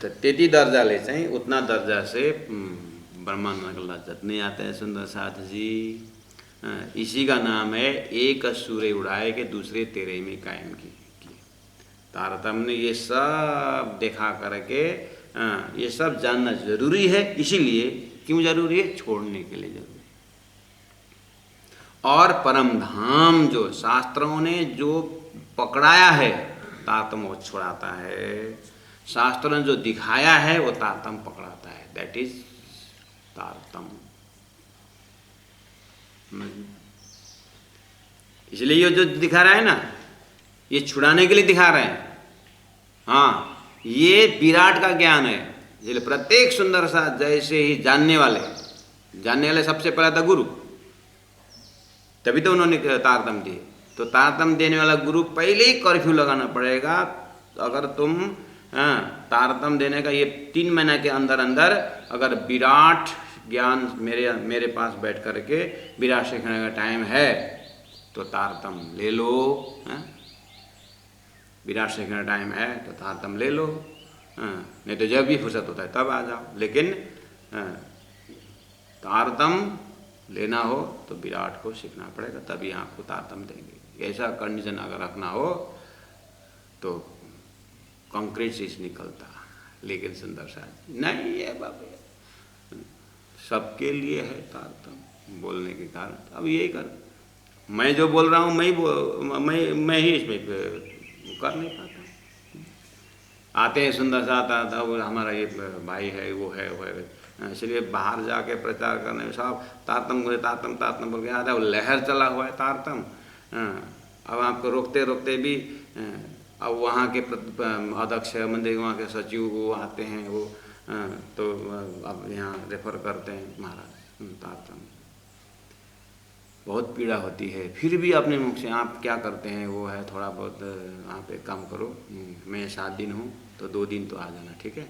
[SPEAKER 1] तो त्यति दर्जाले चाहिँ, उतना दर्जा से ब्रह्मांड का लज्जत नहीं आता है सुंदर साथ जी। इसी का नाम है एक सूर्य उड़ाए के दूसरे तेरे में कायम की। तारतम्य ने ये सब देखा करके ये सब जानना जरूरी है। इसीलिए क्यों जरूरी है? छोड़ने के लिए जरूरी है। और परम धाम जो शास्त्रों ने जो पकड़ाया है तारतम्य वो छुड़ाता है, शास्त्रों ने जो दिखाया है वो तारतम्य पकड़ाता है। दैट इज तारतम्य। इसलिए ये जो दिखा रहा है ना, ये छुड़ाने के लिए दिखा रहे हैं। हाँ, ये विराट का ज्ञान है। इसलिए प्रत्येक सुंदर सा जैसे ही जानने वाले सबसे पहला था गुरु, तभी तो उन्होंने तारतम्य दिए। तो तारतम्य देने वाला गुरु पहले ही कर्फ्यू लगाना पड़ेगा। अगर तुम तारतम्य देने का ये 3 महीना के अंदर अंदर अगर विराट ज्ञान मेरे पास बैठ करके विराट सीखने का टाइम है तो तारतम्य ले लो। विराट सीखने का टाइम है तो तारतम्य ले लो, नहीं तो जब भी फुर्सत होता है तब आ जाओ। लेकिन तारतम्य लेना हो तो विराट को सीखना पड़ेगा, तभी आपको तारतम्य देंगे। ऐसा कंडीशन अगर रखना हो तो कंक्रीट चीज निकलता। लेकिन सुंदर साथ नहीं है बाबा, सबके लिए है तारतम्य बोलने के कारण। अब यही कर, मैं जो बोल रहा हूँ मैं ही इसमें कर नहीं पाता। आते हैं सुंदर साथ आता, वो हमारा ये भाई है, वो है। इसलिए बाहर जाके प्रचार करने में सब तारतम्य बोल के आता है। वो लहर चला हुआ है तारतम्य। अब आपको रोकते रोकते भी अब वहाँ के अध्यक्ष मंदिर, वहाँ के सचिव वो आते हैं, वो तो अब यहाँ रेफर करते हैं महाराज तारतम्य। बहुत पीड़ा होती है। फिर भी अपने मुख से आप क्या करते हैं वो है, थोड़ा बहुत आप एक काम करो, मैं 7 दिन हूँ तो 2 दिन तो आ जाना, ठीक है,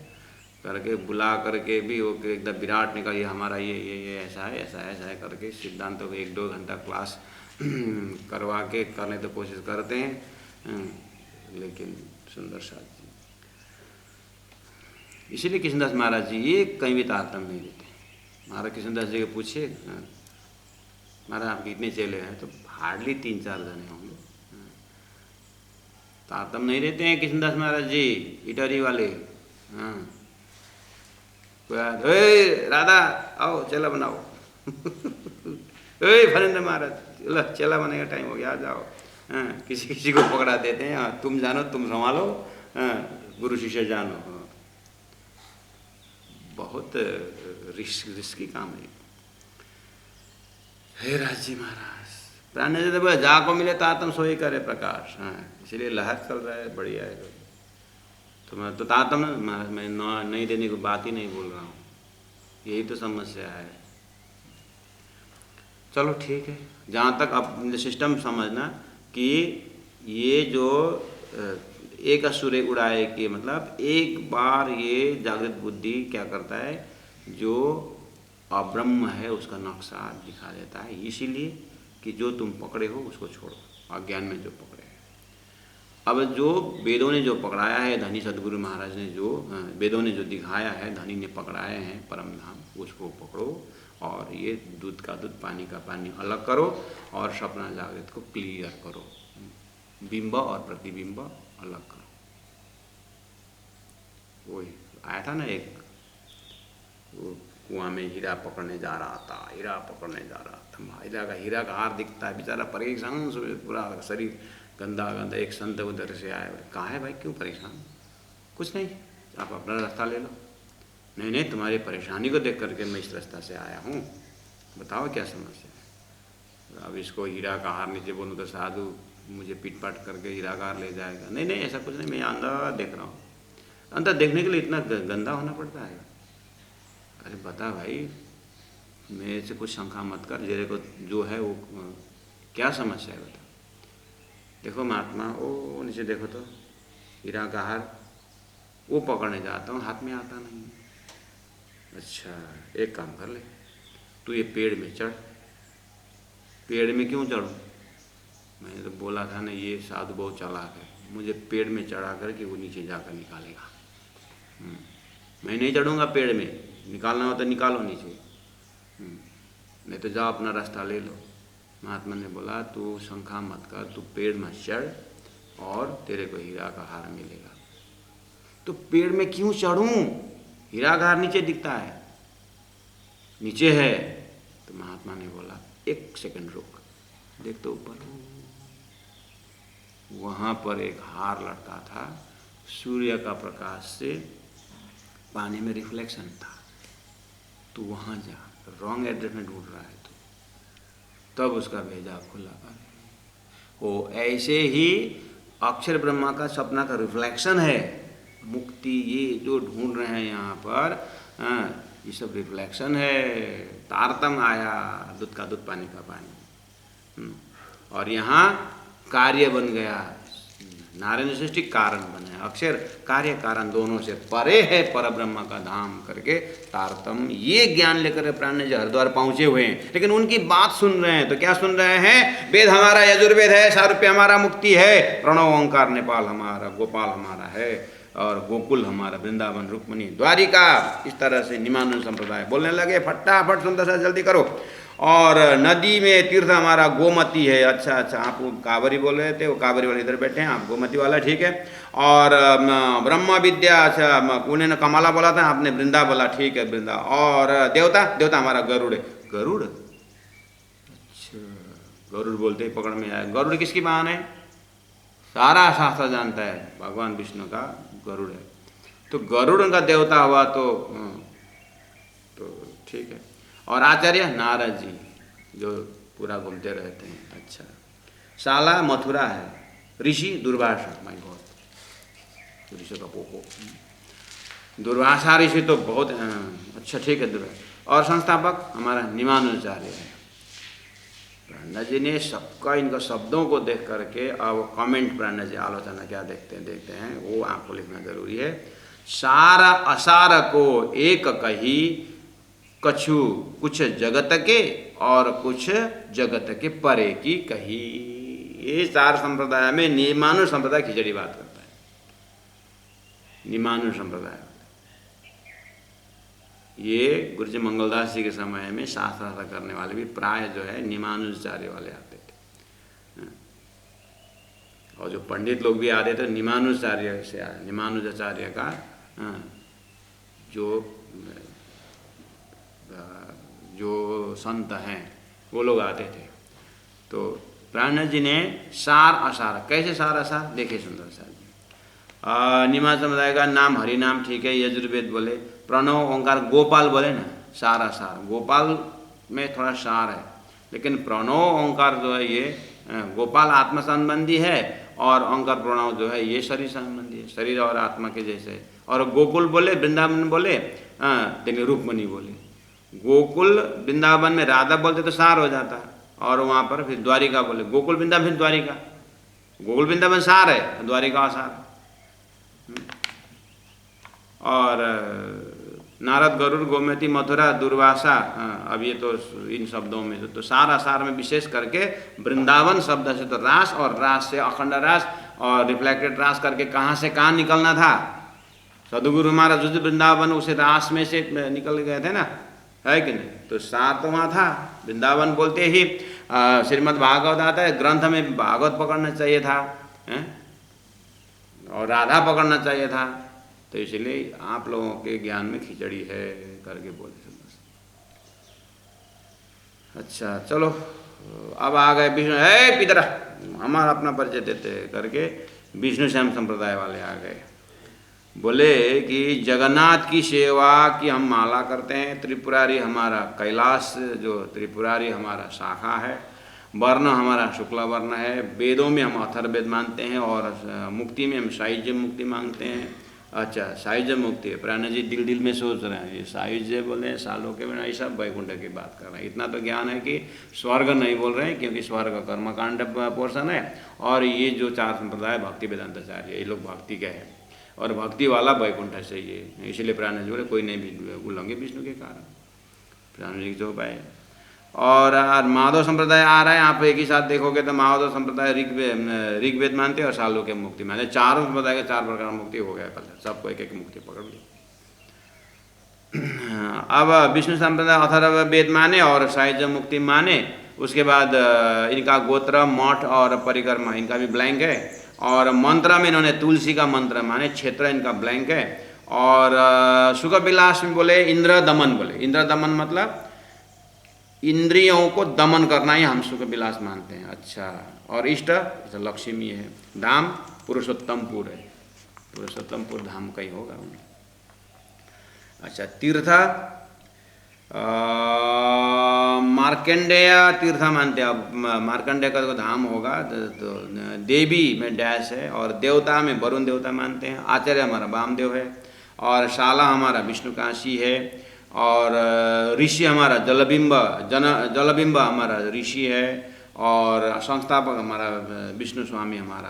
[SPEAKER 1] करके बुला करके भी वो एकदम विराट ने कहा ये हमारा ये ऐसा है करके सिद्धांतों को 1-2 घंटा क्लास करवा के करने तो कोशिश करते हैं। लेकिन सुंदर साथ जी, इसीलिए कृष्णदास महाराज जी ये कहीं भी तारतम्य नहीं देते। महाराज कृष्णदास जी को पूछिए, महाराज आपके इतने चेले हैं तो हार्डली 3-4 जने होंगे, तारतम्य नहीं देते हैं कृष्णदास महाराज जी, इटरी वाले। कोई राधा आओ चेला बनाओ। फरेंद्र महाराज चेला बनाने का टाइम हो गया, आ जाओ। किसी को पकड़ा देते हैं, तुम जानो, तुम संभालो, गुरु शिष्य जानो। बहुत रिस्की काम है। हे राजी महाराज प्राण बोले जाको मिले तारतम्य सोई करे प्रकाश। इसलिए लहर चल रहा है, बढ़िया है। तो मैं तो तारतम्य महाराज मैं नहीं देने की बात ही नहीं बोल रहा हूँ, यही तो समस्या है। चलो ठीक है, जहाँ तक अब सिस्टम समझना कि ये जो एक सूर्य उड़ाए कि मतलब एक बार ये जागृत बुद्धि क्या करता है, जो अब्रह्म है उसका नक्शा दिखा देता है। इसीलिए कि जो तुम पकड़े हो उसको छोड़ो, अज्ञान में जो पकड़े हैं। अब जो वेदों ने जो पकड़ाया है, धनी सदगुरु महाराज ने जो वेदों ने जो दिखाया है, धनी ने पकड़ाए हैं परम धाम, उसको पकड़ो और ये दूध का दूध पानी का पानी अलग करो और सपना जागृत को क्लियर करो, बिंब और प्रतिबिंब अलग करो। वही आया था ना एक, वो कुआं में हीरा पकड़ने जा रहा था, हीरा पकड़ने जा रहा था, हीरा का हार दिखता है, बेचारा परेशान, पूरा शरीर गंदा गंदा। एक संत उधर से आया, कहा है भाई क्यों परेशान? कुछ नहीं, आप अपना रास्ता ले लो। नहीं नहीं, तुम्हारी परेशानी को देख करके मैं इस रास्ता से आया हूँ, बताओ क्या समस्या है। अब इसको हीरा का हार नीचे बोलूँ तो साधु मुझे पीट पाट करके हीरा का हार ले जाएगा। नहीं नहीं, ऐसा कुछ नहीं, मैं अंदर देख रहा हूँ। अंदर देखने के लिए इतना गंदा होना पड़ता है? अरे बता भाई, मेरे से कुछ शंका मत कर, जेरे को जो है वो क्या समस्या है बता। देखो महात्मा, ओ नीचे देखो तो हीरा का हार, वो पकड़ने जाता हूँ, हाथ में आता नहीं। अच्छा एक काम कर ले, तू ये पेड़ में चढ़। पेड़ में क्यों चढ़ूँ? मैंने तो बोला था ना, ये साधु बहुत चालाक है, मुझे पेड़ में चढ़ा करके वो नीचे जाकर निकालेगा। मैं नहीं चढ़ूँगा पेड़ में, निकालना हो तो निकालो नीचे, नहीं तो जाओ अपना रास्ता ले लो। महात्मा ने बोला तू शंका मत कर, तू पेड़ में चढ़ और तेरे को हीरा का हार मिलेगा। तो पेड़ में क्यों चढ़ूं? हीरा का हार नीचे दिखता है, नीचे है। तो महात्मा ने बोला एक सेकंड रुक, देख तो ऊपर, वहां पर एक हार लटका था, सूर्य का प्रकाश से पानी में रिफ्लेक्शन था। तू वहां जा, रॉन्ग एड्रेस में ढूंढ रहा है तू, तब उसका भेजा खुला कर। वो ऐसे ही अक्षर ब्रह्मा का सपना का रिफ्लेक्शन है मुक्ति। ये जो ढूंढ रहे हैं यहाँ पर, ये सब रिफ्लेक्शन है। तारतम आया, दूध का दूध पानी का पानी, और यहाँ कार्य बन गया, नारायण सृष्टि कारण बने। अक्षर कार्य कारण दोनों से परे है पर ब्रह्म का धाम करके तारतम, ये ज्ञान लेकर प्राण जी हरिद्वार पहुंचे हुए हैं। लेकिन उनकी बात सुन रहे हैं तो क्या सुन रहे हैं? वेद हमारा यजुर्वेद है, सारूप्य हमारा मुक्ति है, प्रणव ओंकार नेपाल हमारा, गोपाल हमारा है, और गोकुल हमारा, वृंदावन रुक्मणी द्वारिका। इस तरह से निमानु संप्रदाय बोलने लगे, फटाफट सुंदर सा जल्दी करो। और नदी में तीर्थ हमारा गोमती है। अच्छा अच्छा, आप कांवरी बोल रहे थे, वो कांवरी वाले इधर बैठे हैं, आप गोमती वाला, ठीक है। और ब्रह्म विद्या, अच्छा पुणे ने कमाला बोला था, आपने वृंदा बोला, ठीक है वृंदा। और देवता, देवता हमारा गरुड़ है। गरुड़, अच्छा गरुड़ बोलते ही पकड़ में आया। गरुड़ किसकी वाहन है? सारा शास्त्र जानता है, भगवान विष्णु का गरुड़ है। तो गरुड़ का देवता हुआ तो ठीक है। और आचार्य नारद जी जो पूरा घूमते रहते हैं। अच्छा, शाला मथुरा है, ऋषि दुर्वासा, माय गॉड, ऋषि का पोपो दुर्वासा ऋषि तो बहुत अच्छा, ठीक है दुर्वासा। और संस्थापक हमारा निमानुचार्य है। प्राणा जी ने सबका, इनका शब्दों को देख करके, अब कमेंट प्राणा जी आलोचना क्या देखते हैं वो आपको लिखना जरूरी है। सार असार को एक कही, कछु कुछ जगत के और कुछ जगत के परे की कही। ये चार संप्रदाय में निमानु संप्रदाय खिचड़ी बात करता है। निमानु संप्रदाय ये गुरुजी मंगलदास जी के समय में शास्त्र करने वाले भी प्राय जो है निमानुचार्य वाले आते थे, और जो पंडित लोग भी आते थे निमानुचार्य से, निमानुचार्य का जो संत हैं वो लोग आते थे। तो प्राण जी ने सार असार, कैसे सार असार देखिए सुंदर सा। निमा समुदाय का नाम हरि नाम, ठीक है, यजुर्वेद बोले, प्रणव ओंकार गोपाल बोले ना, सार असार। गोपाल में थोड़ा सार है, लेकिन प्रणव ओंकार जो है ये गोपाल आत्मा संबंधी है, और ओंकार प्रणव जो है ये शरीर संबंधी है, शरीर और आत्मा के जैसे। और गोकुल बोले, वृंदावन बोले, लेकिन रूपमणि बोले। गोकुल वृंदावन में राधा बोलते तो सार हो जाता, और वहाँ पर फिर द्वारिका बोले, गोकुल वृंदावन फिर द्वारिका। गोकुल वृंदावन सार है, द्वारिका असार। और नारद, गरुड़, गोमती, मथुरा, दुर्वासा, अब ये तो इन शब्दों में तो सार असार में विशेष करके वृंदावन शब्द से तो रास, और रास से अखंड रास, और रिफ्लेक्टेड रास करके कहाँ से कहाँ निकलना था। सदगुरु महाराज जिस वृंदावन उसे रास में से निकल गए थे ना, है कि नहीं। तो सार तो वहाँ था। वृंदावन बोलते ही श्रीमद् भागवत आता है, ग्रंथ में भागवत पकड़ना चाहिए था, है? और राधा पकड़ना चाहिए था। तो इसलिए आप लोगों के ज्ञान में खिचड़ी है करके बोले। अच्छा चलो, अब आ गए विष्णु, है पितरा हमारा अपना परिचय देते करके विष्णु श्याम संप्रदाय वाले आ गए। बोले कि जगन्नाथ की सेवा की हम माला करते हैं। त्रिपुरारी हमारा कैलाश, जो त्रिपुरारी हमारा शाखा है। वर्ण हमारा शुक्ला वर्ण है। वेदों में हम अथर्ववेद मानते हैं और मुक्ति में हम सायुज्य मुक्ति मांगते हैं। अच्छा, सायुज्य मुक्ति है। प्राण जी दिल दिल में सोच रहे हैं, ये सायुज्य बोले हैं, सालों के बिना, ये सब वैकुंठ की बात कर रहे हैं। इतना तो ज्ञान है कि स्वर्ग नहीं बोल रहे हैं, क्योंकि स्वर्ग कर्मकांड पोर्शन है। और ये जो चार संप्रदाय भक्ति वेदांताचार्य, ये लोग भक्ति के हैं और भक्ति वाला वैकुंठ से ये, इसलिए प्राण जी बोले कोई नहीं भी उल्लंघे विष्णु के कारण, प्राण जी जो पाए। और माधव संप्रदाय आ रहा है, आप एक ही साथ देखोगे तो माधव संप्रदाय ऋग्वेद मानते हैं और सालों के मुक्ति मानते। चारों संप्रदाय के चार प्रकार मुक्ति हो गया कल, सबको एक एक मुक्ति पकड़ ली। अब विष्णु संप्रदाय अथर्ववेद माने और सायुज्य मुक्ति माने। उसके बाद इनका गोत्र, मठ और परिक्रमा इनका भी ब्लैंक है। और मंत्र में इन्होंने तुलसी का मंत्र माने, क्षेत्र इनका ब्लैंक है। और सुख विलास में बोले इंद्र दमन, बोले इंद्र दमन मतलब इंद्रियों को दमन करना ही हम सुख विलास मानते हैं। अच्छा, और इष्ट लक्ष्मी है। धाम पुरुषोत्तमपुर है, पुरुषोत्तमपुर धाम का ही होगा। अच्छा, तीर्थ मार्कंडेय तीर्थ मानते हैं। अब मार्कंडेय का तो धाम होगा, तो देवी में डैश है। और देवता में वरुण देवता मानते हैं। आचार्य हमारा वामदेव है। और शाला हमारा विष्णु काशी है। और ऋषि हमारा जलबिंब हमारा ऋषि है। और संस्थापक हमारा विष्णु स्वामी हमारा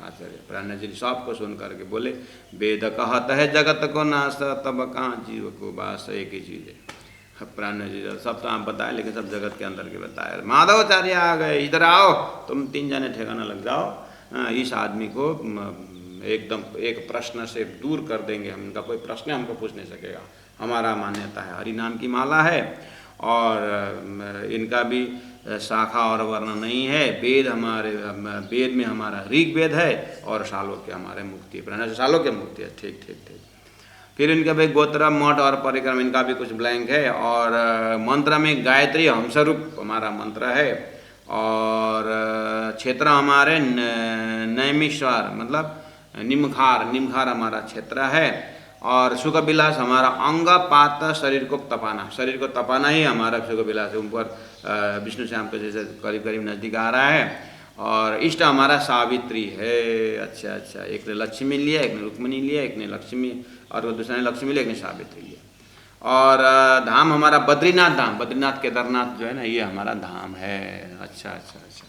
[SPEAKER 1] आचार्य। प्राण जी सबको सुन करके बोले वेद कहता है जगत को नाश, तब कहाँ जीव को बास, एक ही चीज़ है। प्राण जी सब तो आप बताए, लेकिन सब जगत के अंदर के बताए। माधवाचार्य आ गए, इधर आओ, तुम तीन जने ठिकाना लग जाओ। इस आदमी को एकदम एक प्रश्न से दूर कर देंगे हम, इनका कोई प्रश्न हमको पूछ नहीं सकेगा। हमारा मान्यता है हरि नाम की माला है, और इनका भी शाखा और वर्ण नहीं है। वेद हमारे, वेद में हमारा ऋग्वेद है और शालों के हमारे मुक्ति, शालों के मुक्ति है। ठीक ठीक ठीक। फिर इनका भी गोत्र, मठ और परिक्रम इनका भी कुछ ब्लैंक है। और मंत्र में गायत्री हमस्वरूप हमारा मंत्र है। और क्षेत्र हमारे नैमिषार मतलब निमखार हमारा क्षेत्र है। और सुख विलास हमारा अंग पात, शरीर को तपाना, शरीर को तपाना ही हमारा सुख विलास है। ऊपर विष्णु श्याम के जैसे करीब करीब नज़दीक आ रहा है। और इष्ट हमारा सावित्री है। अच्छा अच्छा, एक ने लक्ष्मी लिया, एक ने रुक्मिणी लिया, एक ने लक्ष्मी और दूसरे ने लक्ष्मी लिया, एक ने सावित्री लिया। और धाम हमारा बद्रीनाथ धाम, बद्रीनाथ केदारनाथ जो है ना, ये हमारा धाम है। अच्छा अच्छा अच्छा।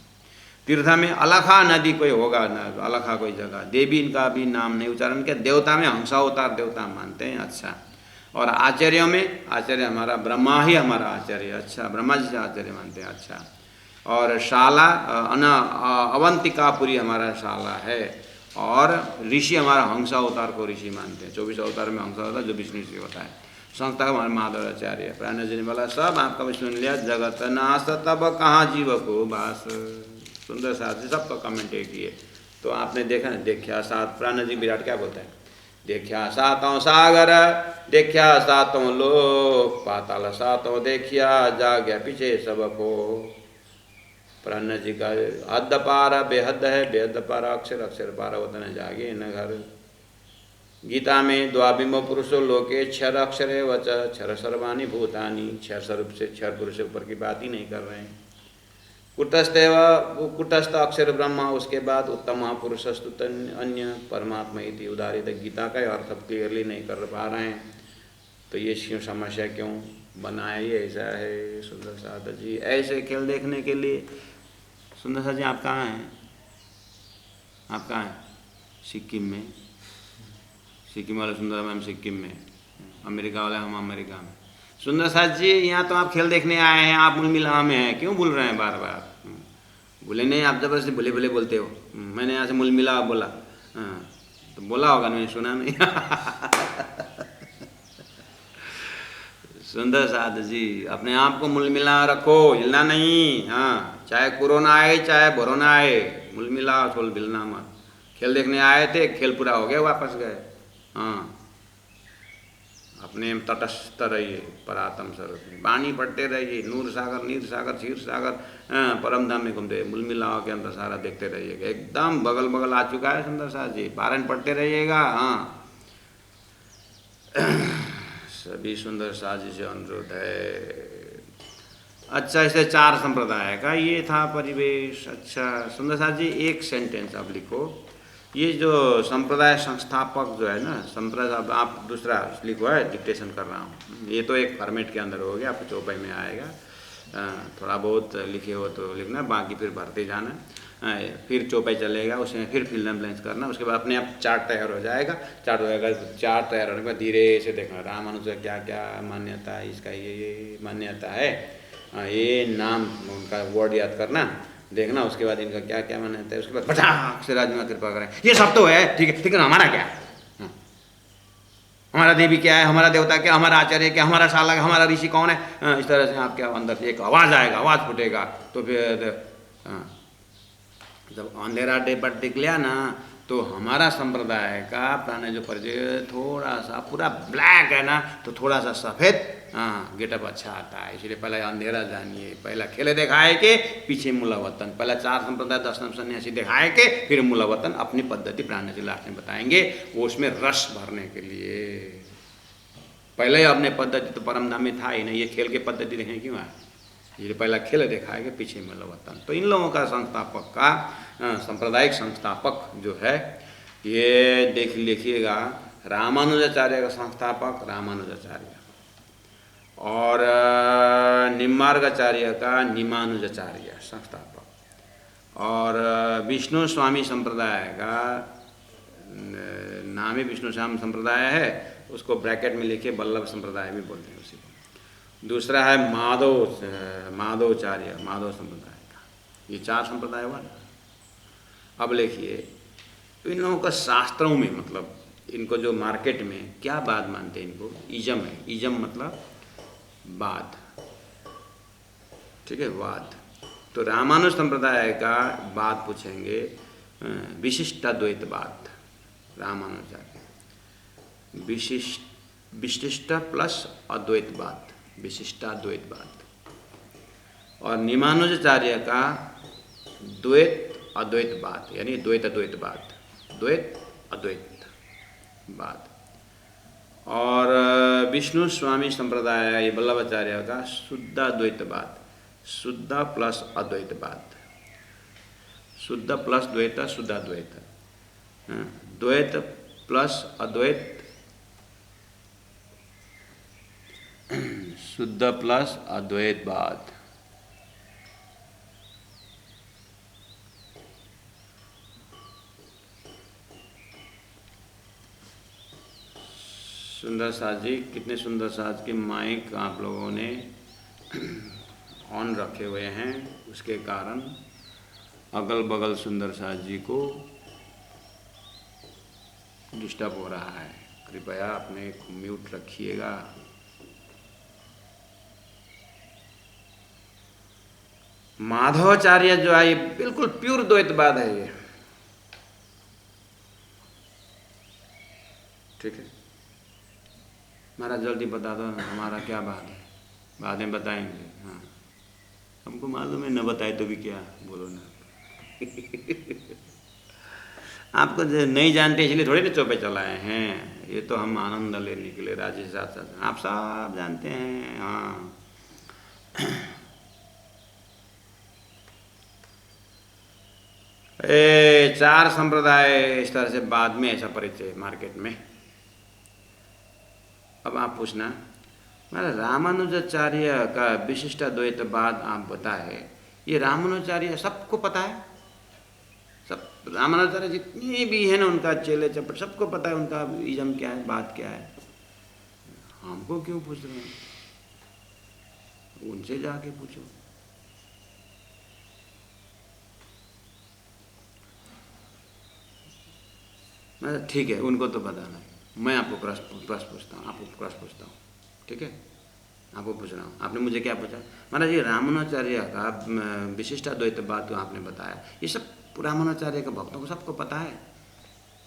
[SPEAKER 1] तीर्थ में अलखा नदी कोई होगा ना, अलखा कोई जगह। देवी इनका भी नाम नहीं उच्चारण किया। देवता में हंसावतार देवता मानते हैं। अच्छा, और आचार्यों में आचार्य हमारा ब्रह्मा ही हमारा आचार्य। अच्छा, ब्रह्मा जी से आचार्य मानते हैं। अच्छा, और शाला अवंतिकापुरी हमारा शाला है। और ऋषि हमारा हंसावतार को ऋषि मानते हैं। 24 अवतार में हंसावतार जो विष्णु जी होता है। संस्था हमारे माधवाचार्य। प्राण जी ने बोला सब आपका भी सुन लिया, जगत नाश तब कहाँ जीव को बास। सुंदर साथ जी सबका कमेंट किए। तो आपने देखा ना, देखा सात, प्राण जी विराट क्या बोलता है, देखा सातों सागर, देखा सातों लोक, पाताल सातों देखिया, जाग्या पीछे सबको। प्राण जी का हद पार बेहद है, बेहद पार अक्षर, अक्षर पार वतन जागे न घर। गीता में द्वाबिंब पुरुषो लोके क्षर अक्षरे वच, क्षर सर्वाणी भूतानी। क्षर स्वरूप से क्षर पुरुष ऊपर की बात ही नहीं कर रहे हैं। कुटस्थ अक्षर ब्रह्मा, उसके बाद उत्तम महापुरुषस्तु अन्य परमात्मा इति उदारित। गीता का अर्थ क्लियरली नहीं कर पा रहे हैं। तो ये क्यों समस्या क्यों बनाया, ये ऐसा है। सुंदर साथ जी ऐसे खेल देखने के लिए। सुंदर साथ जी आप कहाँ हैं? आप कहाँ हैं? सिक्किम में। सिक्किम वाले सुंदर मैम सिक्किम में, अमेरिका वाले हम अमेरिका में। सुंदर साथ जी यहाँ तो आप खेल देखने आए हैं, आप मिला में हैं, क्यों भूल रहे हैं बार बार? बोले नहीं, आप जबरदस्ती भले भले बोलते हो। मैंने यहाँ से मूल मिला बोला। हाँ, तो बोला होगा, मैंने सुना नहीं। सुंदर साध जी, अपने आप को मूल मिला रखो, हिलना नहीं। हाँ, चाहे कोरोना आए चाहे भरोना आए, मूल मिला, थोल हिलना मत। खेल देखने आए थे, खेल पूरा हो गया, वापस गए। हाँ, अपने तटस्थ रहिए, परात्म स्वरूप में वाणी पढ़ते रहिए, नूर सागर, नीर सागर, क्षीर सागर, परम धाम में घूमते, मूल मिलाओ के अंदर सारा देखते रहिएगा। एकदम बगल बगल आ चुका है सुंदर साथ जी, पारायण पढ़ते रहिएगा। हाँ, सभी सुंदर साथ जी से अनुरोध है। अच्छा, इसे 4 संप्रदाय का ये था परिवेश। अच्छा सुंदर साथ जी, एक सेंटेंस आप लिखो। ये जो संप्रदाय संस्थापक जो है ना, संप्रदाय, आप दूसरा लिखो है, डिक्टेशन कर रहा हूँ। ये तो एक फॉर्मेट के अंदर हो गया, आपको चौपाई में आएगा। थोड़ा बहुत लिखे हो तो लिखना, बाकी फिर भरते जाना। फिर चौपाई चलेगा, उसमें फिर फिल इन ब्लैंक्स करना। उसके बाद अपने आप चार्ट तैयार हो जाएगा। चार्ट हो जाएगा, चार्ट तैयार होने के बाद धीरे से देखना रामानुज का क्या क्या मान्यता है, इसका ये मान्यता है, ये नाम उनका वर्ड याद करना, देखना। उसके बाद इनका क्या क्या मान्यता है, उसके बाद फटाक से राजमा कृपा करें, ये सब तो है, ठीक है, ठीक है ना, हमारा क्या, हमारा देवी क्या है, हमारा देवता क्या, हमारा आचार्य क्या, हमारा सालक, हमारा ऋषि कौन है। इस तरह से आपके अंदर से एक आवाज़ आएगा, आवाज़ फूटेगा। तो फिर जब अंधेरा डेपट निकलिया ना, तो हमारा संप्रदाय का प्राण जो परिचय थोड़ा सा पूरा ब्लैक है ना, तो थोड़ा सा सफ़ेद गेटअप अच्छा आता है। इसलिए पहले अंधेरा जानिए, पहला खेले दिखाए के, पीछे मूलावतन। पहला 4 संप्रदाय 10 सन्यासी दिखाए के, फिर मूलावतन अपनी पद्धति प्राण से लास्ट में बताएंगे, वो उसमें रस भरने के लिए। पहले अपने पद्धति तो परम धाम में था ही नहीं, ये खेल के पद्धति देखें क्यों आए। ये पहला खेल दिखाएगा, पीछे मूलावतन। तो इन लोगों का संस्थापक का सांप्रदायिक संस्थापक जो है, ये देख लिखिएगा, रामानुजाचार्य का संस्थापक रामानुजाचार्य, और निम्बार्काचार्य का निमानुजाचार्य संस्थापक, और विष्णु स्वामी संप्रदाय का नाम ही विष्णु स्वामी संप्रदाय है, उसको ब्रैकेट में लिखे वल्लभ संप्रदाय भी बोलते हैं उसी को। दूसरा है माधवाचार्य, माधव संप्रदाय का। ये 4 संप्रदाय हुआ ना। अब लिखिए, तो इन लोगों का शास्त्रों में, मतलब इनको जो मार्केट में क्या बात मानते हैं, इनको इजम है। इजम मतलब वाद, ठीक है, वाद। तो रामानुज संप्रदाय का बात पूछेंगे, विशिष्टाद्वैतवाद। रामानुजाचार्य विशिष्ट प्लस अद्वैतवाद, विशिष्टाद्वैतवाद। और निमानुजाचार्य का द्वैत अद्वैतवाद, यानी द्वैत अद्वैतवाद, द्वैत अद्वैतवाद। और विष्णु स्वामी संप्रदाय ये वल्लभाचार्य का शुद्ध अद्वैतवाद, शुद्ध प्लस अद्वैतवाद, शुद्ध प्लस द्वैत, शुद्ध अद्वैत, द्वैत प्लस अद्वैत, शुद्ध प्लस अद्वैतवाद। सुंदर साज जी, कितने सुंदर साज के माइक आप लोगों ने ऑन रखे हुए हैं, उसके कारण अगल बगल सुंदर साज जी को डिस्टर्ब हो रहा है। कृपया अपने म्यूट रखिएगा। माधवाचार्य जो है, ये बिल्कुल प्योर द्वैतवाद है ये, ठीक है। महाराज जल्दी बता दो ना, हमारा क्या बात है, बाद में बताएंगे। हाँ, हमको मालूम है, न बताए तो भी क्या, बोलो ना। आपको नहीं जानते इसलिए थोड़ी ना चौपे चलाए हैं, ये तो हम आनंद लेने के लिए राजेश साथ साथ, आप सब जानते हैं। हाँ, ए 4 संप्रदाय इस तरह से बाद में ऐसा परिचय मार्केट में। अब आप पूछना, महाराज रामानुजाचार्य का विशिष्ट द्वैतवाद आप बताए, ये रामानुजाचार्य सबको पता है, सब रामानुजाचार्य जितने भी हैं ना, उनका चेले चपट सबको पता है उनका इजम क्या है, बात क्या है। हमको क्यों पूछ रहे हैं, उनसे जाके पूछो। मैं ठीक है, उनको तो पता नहीं, मैं आपको प्रश्न पूछता हूँ, आपको प्रश्न पूछता हूँ, ठीक है, आपको पूछ रहा हूँ। आपने मुझे क्या पूछा? महाराज ये रामानुजाचार्य का विशिष्टाद्वैतवाद जो आपने बताया, ये सब रामानुजाचार्य के भक्तों को सबको पता है,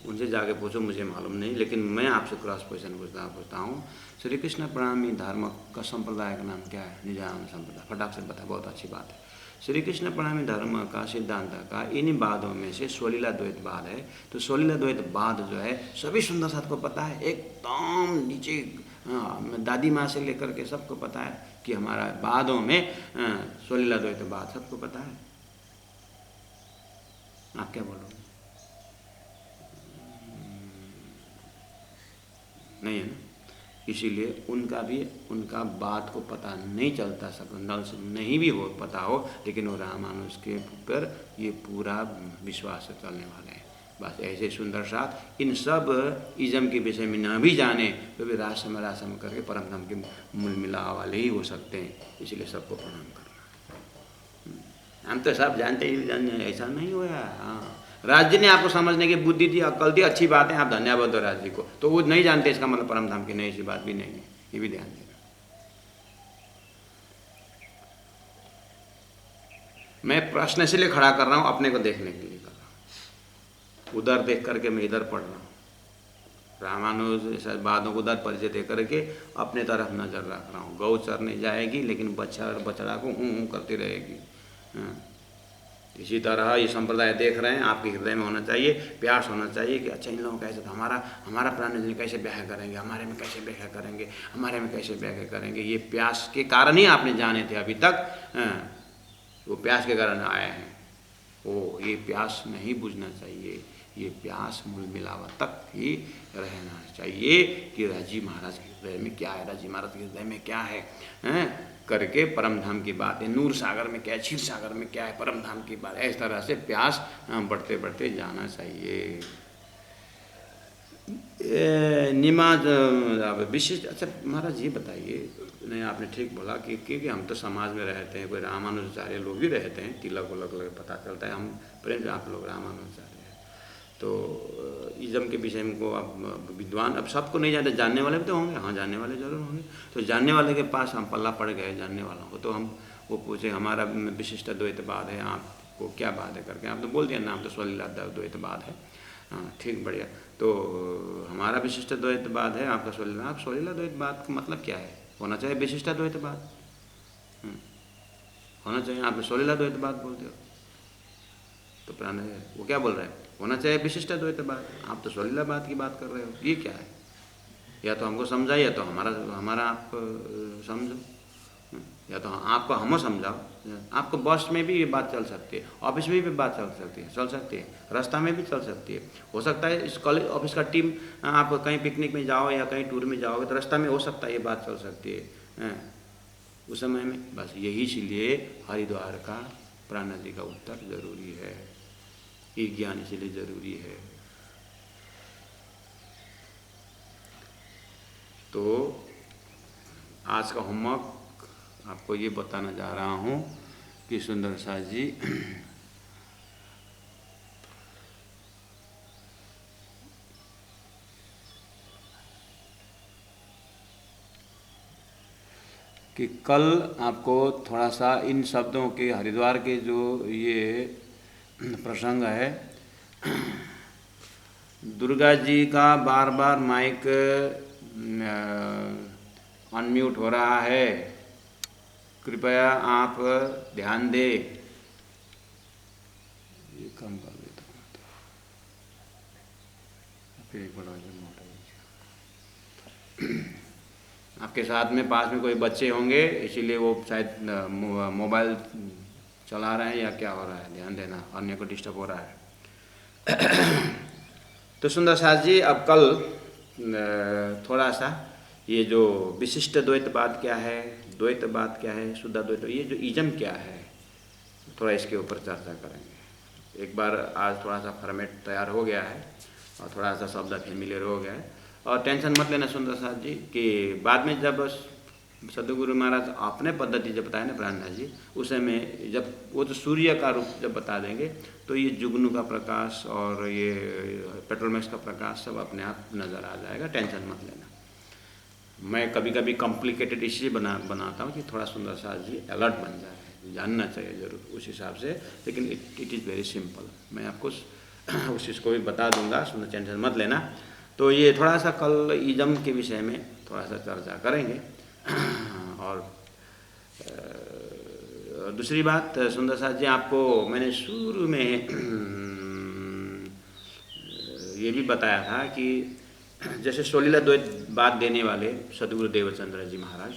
[SPEAKER 1] उनसे जाके पूछो, मुझे मालूम नहीं। लेकिन मैं आपसे क्रॉस क्वेश्चन पूछता हूँ, श्री कृष्ण प्रणामी धर्म का संप्रदाय का नाम क्या है? निजाम संप्रदाय। फटाक से बता, बहुत अच्छी बात है। श्री कृष्ण प्रणामी धर्म का सिद्धांत का इन वादों में से स्वलीला द्वैतवाद है। तो स्वलीला द्वैतवाद जो है सभी सुंदर साथ को पता है, एकदम नीचे दादी माँ से लेकर के सबको पता है कि हमारा वादों में स्वलीला द्वैतवाद सबको पता है। आप क्या बोलोगे? नहीं है ना? इसीलिए उनका बात को पता नहीं चलता, सब नल से नहीं भी हो पता हो, लेकिन वो रामानुज के ऊपर ये पूरा विश्वास से चलने वाले हैं। बस ऐसे सुंदर साथ इन सब इज़म के विषय में ना भी जाने तो भी रासम करके परम धाम के मूल मिलाव वाले ही हो सकते हैं। इसलिए सबको प्रणाम करना। हम तो सब जानते ही जानते, ऐसा नहीं हुआ। हाँ, राज्य ने आपको समझने की बुद्धि दी, अक्ल दी, अच्छी बात है, आप धन्यवाद दो राज्य को। तो वो नहीं जानते इसका मतलब परम धाम की नहीं, ऐसी बात भी नहीं है, ये भी ध्यान देना। मैं प्रश्न इसलिए खड़ा कर रहा हूँ, अपने को देखने के लिए कर रहा हूँ। उधर देख करके मैं इधर पढ़ रहा हूँ, रामानुज बातों को उधर परिचय दे करके अपने तरफ नजर रख रहा हूँ। गौ चरने जाएगी लेकिन बछड़ा को करती रहेगी। इसी तरह ये संप्रदाय देख रहे हैं, आपके हृदय में होना चाहिए, प्यास होना चाहिए कि अच्छा इन लोगों का ऐसा था, हमारा प्राण कैसे ब्याह करेंगे, हमारे में कैसे ब्याह करेंगे, हमारे में कैसे ब्याह करेंगे। ये प्यास के कारण ही आपने जाने थे अभी तक, वो प्यास के कारण आए हैं। ओ, ये प्यास नहीं बुझना चाहिए, ये प्यास मूल मिलावा तक ही रहना चाहिए कि राजी महाराज के हृदय में क्या है, राजी महाराज के हृदय में क्या है, करके परम धाम की बात है, नूर सागर में क्या है, क्षीर सागर में क्या है, परम धाम की बात है। इस तरह से प्यास बढ़ते बढ़ते जाना चाहिए। निमाज विशिष्ट। अच्छा महाराज ये बताइए, नहीं आपने ठीक बोला कि क्योंकि हम तो समाज में रहते हैं, कोई रामानुजाचार्य लोग भी रहते हैं, तिलक उलक पता चलता है, हम प्रेम से आप लोग रामानुजाचार्य हैं, तो इज़म के विषय में को आप विद्वान, अब सबको नहीं जानते, जानने वाले भी तो होंगे, हाँ जानने वाले जरूर होंगे। तो जानने वाले के पास हम पल्ला पड़ गए, जानने वालों को, तो हम वो पूछे हमारा विशिष्ट द्वैतवाद है, आपको क्या बात है करके, आप तो बोल दिया नाम तो स्वलीला द्वैतवाद है। हाँ ठीक, बढ़िया। तो हमारा विशिष्ट द्वैतवाद है, आपका स्वलीला। आप स्वलीला द्वैतवाद का मतलब क्या है? होना चाहिए विशिष्ट द्वैतवाद, होना चाहिए। आप स्वलीला द्वैतवाद बोलते हो तो प्राण वो क्या बोल रहे हैं? होना चाहिए विशिष्ट द्वैतवाद। आप तो स्वलीलावाद की बात कर रहे हो, ये क्या है? या तो हमको समझाइए, या तो हमारा आप समझो, या तो आपको हम समझाओ। आपको बस में भी ये बात चल सकती है, ऑफिस में भी बात चल सकती है, रास्ता में भी चल सकती है। हो सकता है इस कॉलेज ऑफिस का टीम, आप कहीं पिकनिक में जाओ या कहीं टूर में जाओगे तो रास्ता में हो सकता है ये बात चल सकती है उस समय में। बस यही इसलिए हरिद्वार का प्राण नदी का उत्तर जरूरी है, ये ज्ञान इसलिए जरूरी है। तो आज का होमवर्क आपको ये बताना जा रहा हूँ कि सुंदर साथ जी कि कल आपको थोड़ा सा इन शब्दों के, हरिद्वार के जो ये प्रसंग है, दुर्गा जी का बार बार माइक अनम्यूट हो रहा है, कृपया आप ध्यान दें। ये कम कर देता हूँ, फिर एक बड़ा मोटा। आपके साथ में पास में कोई बच्चे होंगे, इसीलिए वो शायद मोबाइल चला रहे हैं या क्या हो रहा है, ध्यान देना, अन्य को डिस्टर्ब हो रहा है। तो सुंदर साथ जी, अब कल थोड़ा सा ये जो विशिष्ट द्वैतवाद क्या है, द्वैतवाद क्या है, शुद्ध द्वैत, ये जो इज़म क्या है, थोड़ा इसके ऊपर चर्चा करेंगे। एक बार आज थोड़ा सा फॉर्मेट तैयार हो गया है और थोड़ा सा शब्द फैमिलियर हो गया है, और टेंशन मत लेना सुंदर साथ जी कि बाद में जब सदगुरु महाराज अपने पद्धति जब बताए ना प्राणनाथ जी, उस समय जब वो तो सूर्य का रूप जब बता देंगे तो ये जुगनू का प्रकाश और ये पेट्रोलमैक्स का प्रकाश सब अपने आप नज़र आ जाएगा, टेंशन मत लेना। मैं कभी कभी कॉम्प्लिकेटेड इसलिए बनाता हूँ कि थोड़ा सुंदर साज जी अलर्ट बन जाए, जानना चाहिए ज़रूर उस हिसाब से, लेकिन इट इज़ वेरी सिंपल। मैं आपको उस चीज़ को भी बता दूंगा, सुंदर, टेंशन मत लेना। तो ये थोड़ा सा कल इज़म के विषय में थोड़ा सा चर्चा करेंगे। और दूसरी बात सुंदर साथ जी, आपको मैंने शुरू में ये भी बताया था कि जैसे सोलीला द्वैत बात देने वाले सदगुरु देवचंद्र जी महाराज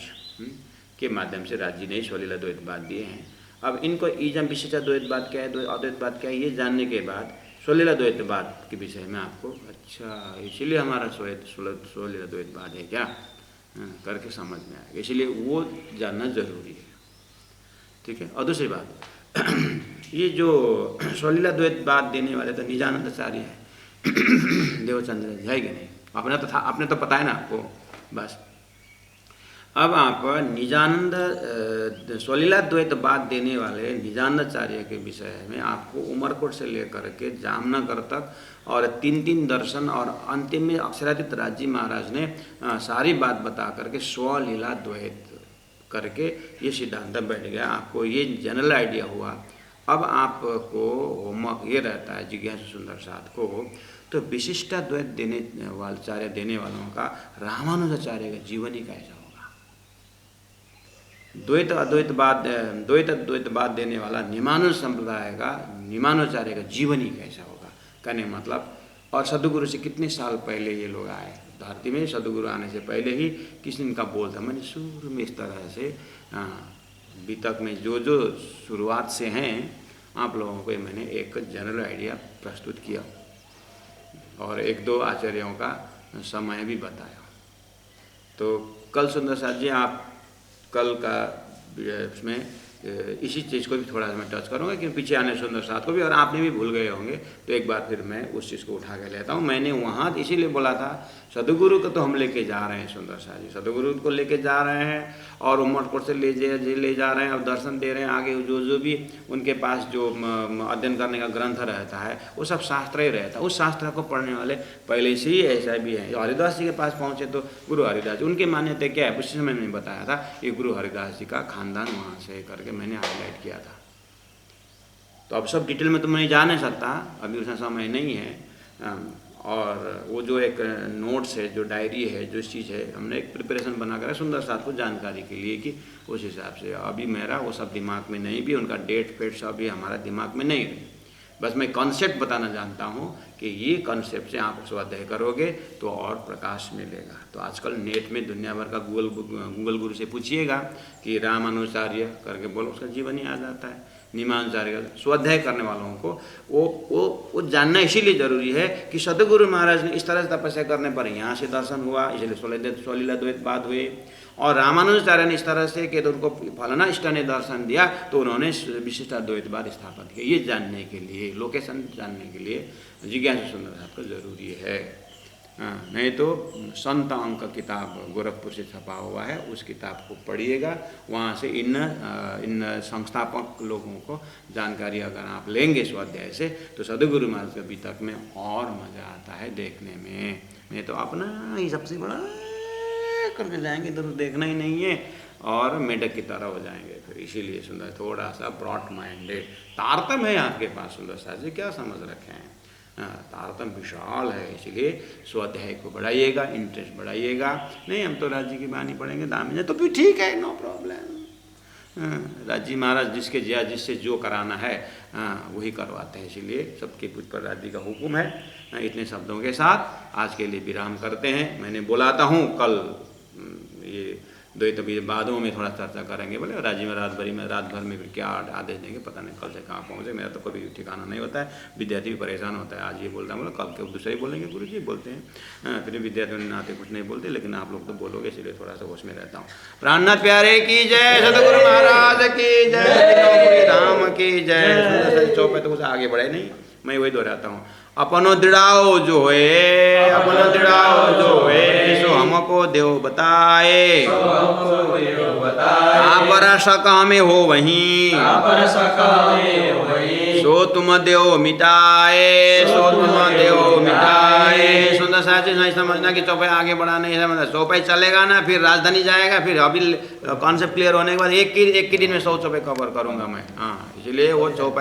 [SPEAKER 1] के माध्यम से राज जी ने सोलीला द्वैत बात दिए हैं। अब इनको इजम विशिष्ट द्वैत बात क्या है, अद्वैत बात क्या है, ये जानने के बाद सोलीला द्वैत बात के विषय में आपको अच्छा इसीलिए हमारा सोलीला द्वैत बात है क्या करके समझ में आएगा, इसलिए वो जानना जरूरी है। ठीक है। और दूसरी बात ये जो सोलीला द्वैत बात देने वाले तो निजानंदाचार्य है देवचंद्र है कि नहीं, आपने तो था, आपने तो पता है ना आपको। बस अब आप निजानंद सोलीला द्वैत बात देने वाले निजानंदाचार्य के विषय में आपको उमरकोट से लेकर के जामनगर तक और 3 दर्शन और अंतिम में अक्षरातीत राजी महाराज ने सारी बात बता करके स्वलीला द्वैत करके ये सिद्धांत बैठ गया। आपको ये जनरल आइडिया हुआ। अब आपको होमवर्क ये रहता है जिज्ञासु सुंदर साथ को, तो विशिष्टाद्वैत देने वालों का रामानुजाचार्य का जीवन ही कैसा होगा, द्वैत अद्वैतवाद देने वाला निमानु संप्रदाय का निमानुचार्य का जीवन ही कैसा होगा, कहने मतलब। और सदगुरु से कितने साल पहले ये लोग आए धरती में, सदगुरु आने से पहले ही किसी इनका बोल था। मैंने शुरू में इस तरह से अभी तक में जो शुरुआत से हैं आप लोगों को मैंने एक जनरल आइडिया प्रस्तुत किया और 1-2 आचार्यों का समय भी बताया। तो कल सुंदर साथ जी आप कल का इसमें इसी चीज़ को भी थोड़ा सा मैं टच करूँगा कि पीछे आने सुंदर साथ को भी, और आपने भी भूल गए होंगे तो एक बार फिर मैं उस चीज़ को उठा के लेता हूँ। मैंने वहाँ इसीलिए बोला था सदगुरु को तो हम लेके जा रहे हैं सुंदर साथ जी, सदगुरु को लेके जा रहे हैं और उमरकोट से ले जा रहे हैं और दर्शन दे रहे हैं। आगे जो भी उनके पास जो अध्ययन करने का ग्रंथ रहता है वो सब शास्त्र ही रहता है। उस शास्त्र को पढ़ने वाले पहले से ही ऐसा भी है। हरिदास जी के पास पहुँचे तो गुरु हरिदास जी, उनकी मान्यता क्या है उस समय मैंने बताया था, ये गुरु हरिदास जी का खानदान वहाँ से करके मैंने हाईलाइट किया था। तो अब सब डिटेल में तो मैं जा नहीं सकता, अभी उसका समय नहीं है। और वो जो एक नोट्स है, जो डायरी है, जो चीज़ है, हमने एक प्रिपरेशन बना कर सुंदर साथ को जानकारी के लिए कि उस हिसाब से अभी मेरा वो सब दिमाग में नहीं भी, उनका डेट पेट सब भी हमारा दिमाग में नहीं रही। बस मैं कॉन्सेप्ट बताना जानता हूँ कि ये कॉन्सेप्ट से आप स्वाध्याय करोगे तो और प्रकाश मिलेगा। तो आजकल नेट में दुनिया भर का गूगल गुरु से पूछिएगा कि रामानुजाचार्य करके बोलो, उसका जीवन ही आ जाता है। निमानुचार्य का स्वाध्याय करने वालों को वो जानना इसीलिए जरूरी है कि सदगुरु महाराज ने इस तरह से तपस्या करने पर यहाँ से दर्शन हुआ, इसलिए सोलीला द्वैत बात हुए। और रामानुजाचार्य ने इस तरह से कि तो उनको फलाना इष्ट ने दर्शन दिया तो उन्होंने विशिष्टाद्वैतवाद स्थापित किया। ये जानने के लिए, लोकेशन जानने के लिए जिज्ञासु सुंदर साथ को जरूरी है। नहीं तो संत अंक किताब गोरखपुर से छपा हुआ है, उस किताब को पढ़िएगा। वहाँ से इन संस्थापक लोगों को जानकारी अगर आप लेंगे स्वाध्याय से तो सदगुरु महाराज के वितक में और मज़ा आता है देखने में। नहीं तो अपना ही सबसे बड़ा करके जाएंगे, इधर तो देखना ही नहीं है और मेढक की तरह हो जाएंगे फिर। इसीलिए सुंदर थोड़ा सा ब्रॉड माइंडेड तारतम्य है आपके पास सुंदर साथ जी, क्या समझ रखे हैं, तारतम्य विशाल है। इसलिए स्वाध्याय को बढ़ाइएगा, इंटरेस्ट बढ़ाइएगा। नहीं हम तो राज्य की बानी पढ़ेंगे दामिनी तो भी ठीक है, नो प्रॉब्लम। राज्य महाराज जिससे जो कराना है वही करवाते हैं, इसलिए सबके पूछ पर राज्य का हुक्म है। इतने शब्दों के साथ आज के लिए विराम करते हैं। मैंने बुलाता हूँ कल ये द्वैत बादों में थोड़ा चर्चा करेंगे। बोले राज्य में रात भर में फिर क्या आदेश देंगे पता नहीं, कल से कहाँ पहुँचे, मेरा तो कभी ठिकाना नहीं होता है। विद्यार्थी भी परेशान होता है, आज ये बोलता है बोला कल के दूसरे ही बोलेंगे गुरु जी बोलते हैं। फिर विद्यार्थियों ने नाते कुछ नहीं बोलते, लेकिन आप लोग तो बोलोगे, इसलिए थोड़ा सा होश में रहता हूँ। प्राणनाथ प्यारे की जय, सतगुरु महाराज की जय, धाम की जय। चौपे तो कुछ आगे बढ़े नहीं। मैं वही दोहराता हूँ, अपनो दृढ़ाओ जो है, अपनो दृढ़ाओ जो है, सो हमको देव बताए, आप सक हमें हो वहीं, सो तुम देव मिटाए, सो तुम देव मिटाए। सुंदर साहब जी नहीं समझना कि चौपाई आगे बढ़ाना है, मतलब चौपाई चलेगा ना, फिर राजधानी जाएगा, फिर अभी कॉन्सेप्ट क्लियर होने के बाद एक ही दिन में 100 चौपाई कवर करूंगा मैं। हाँ, इसलिए वो चौपाई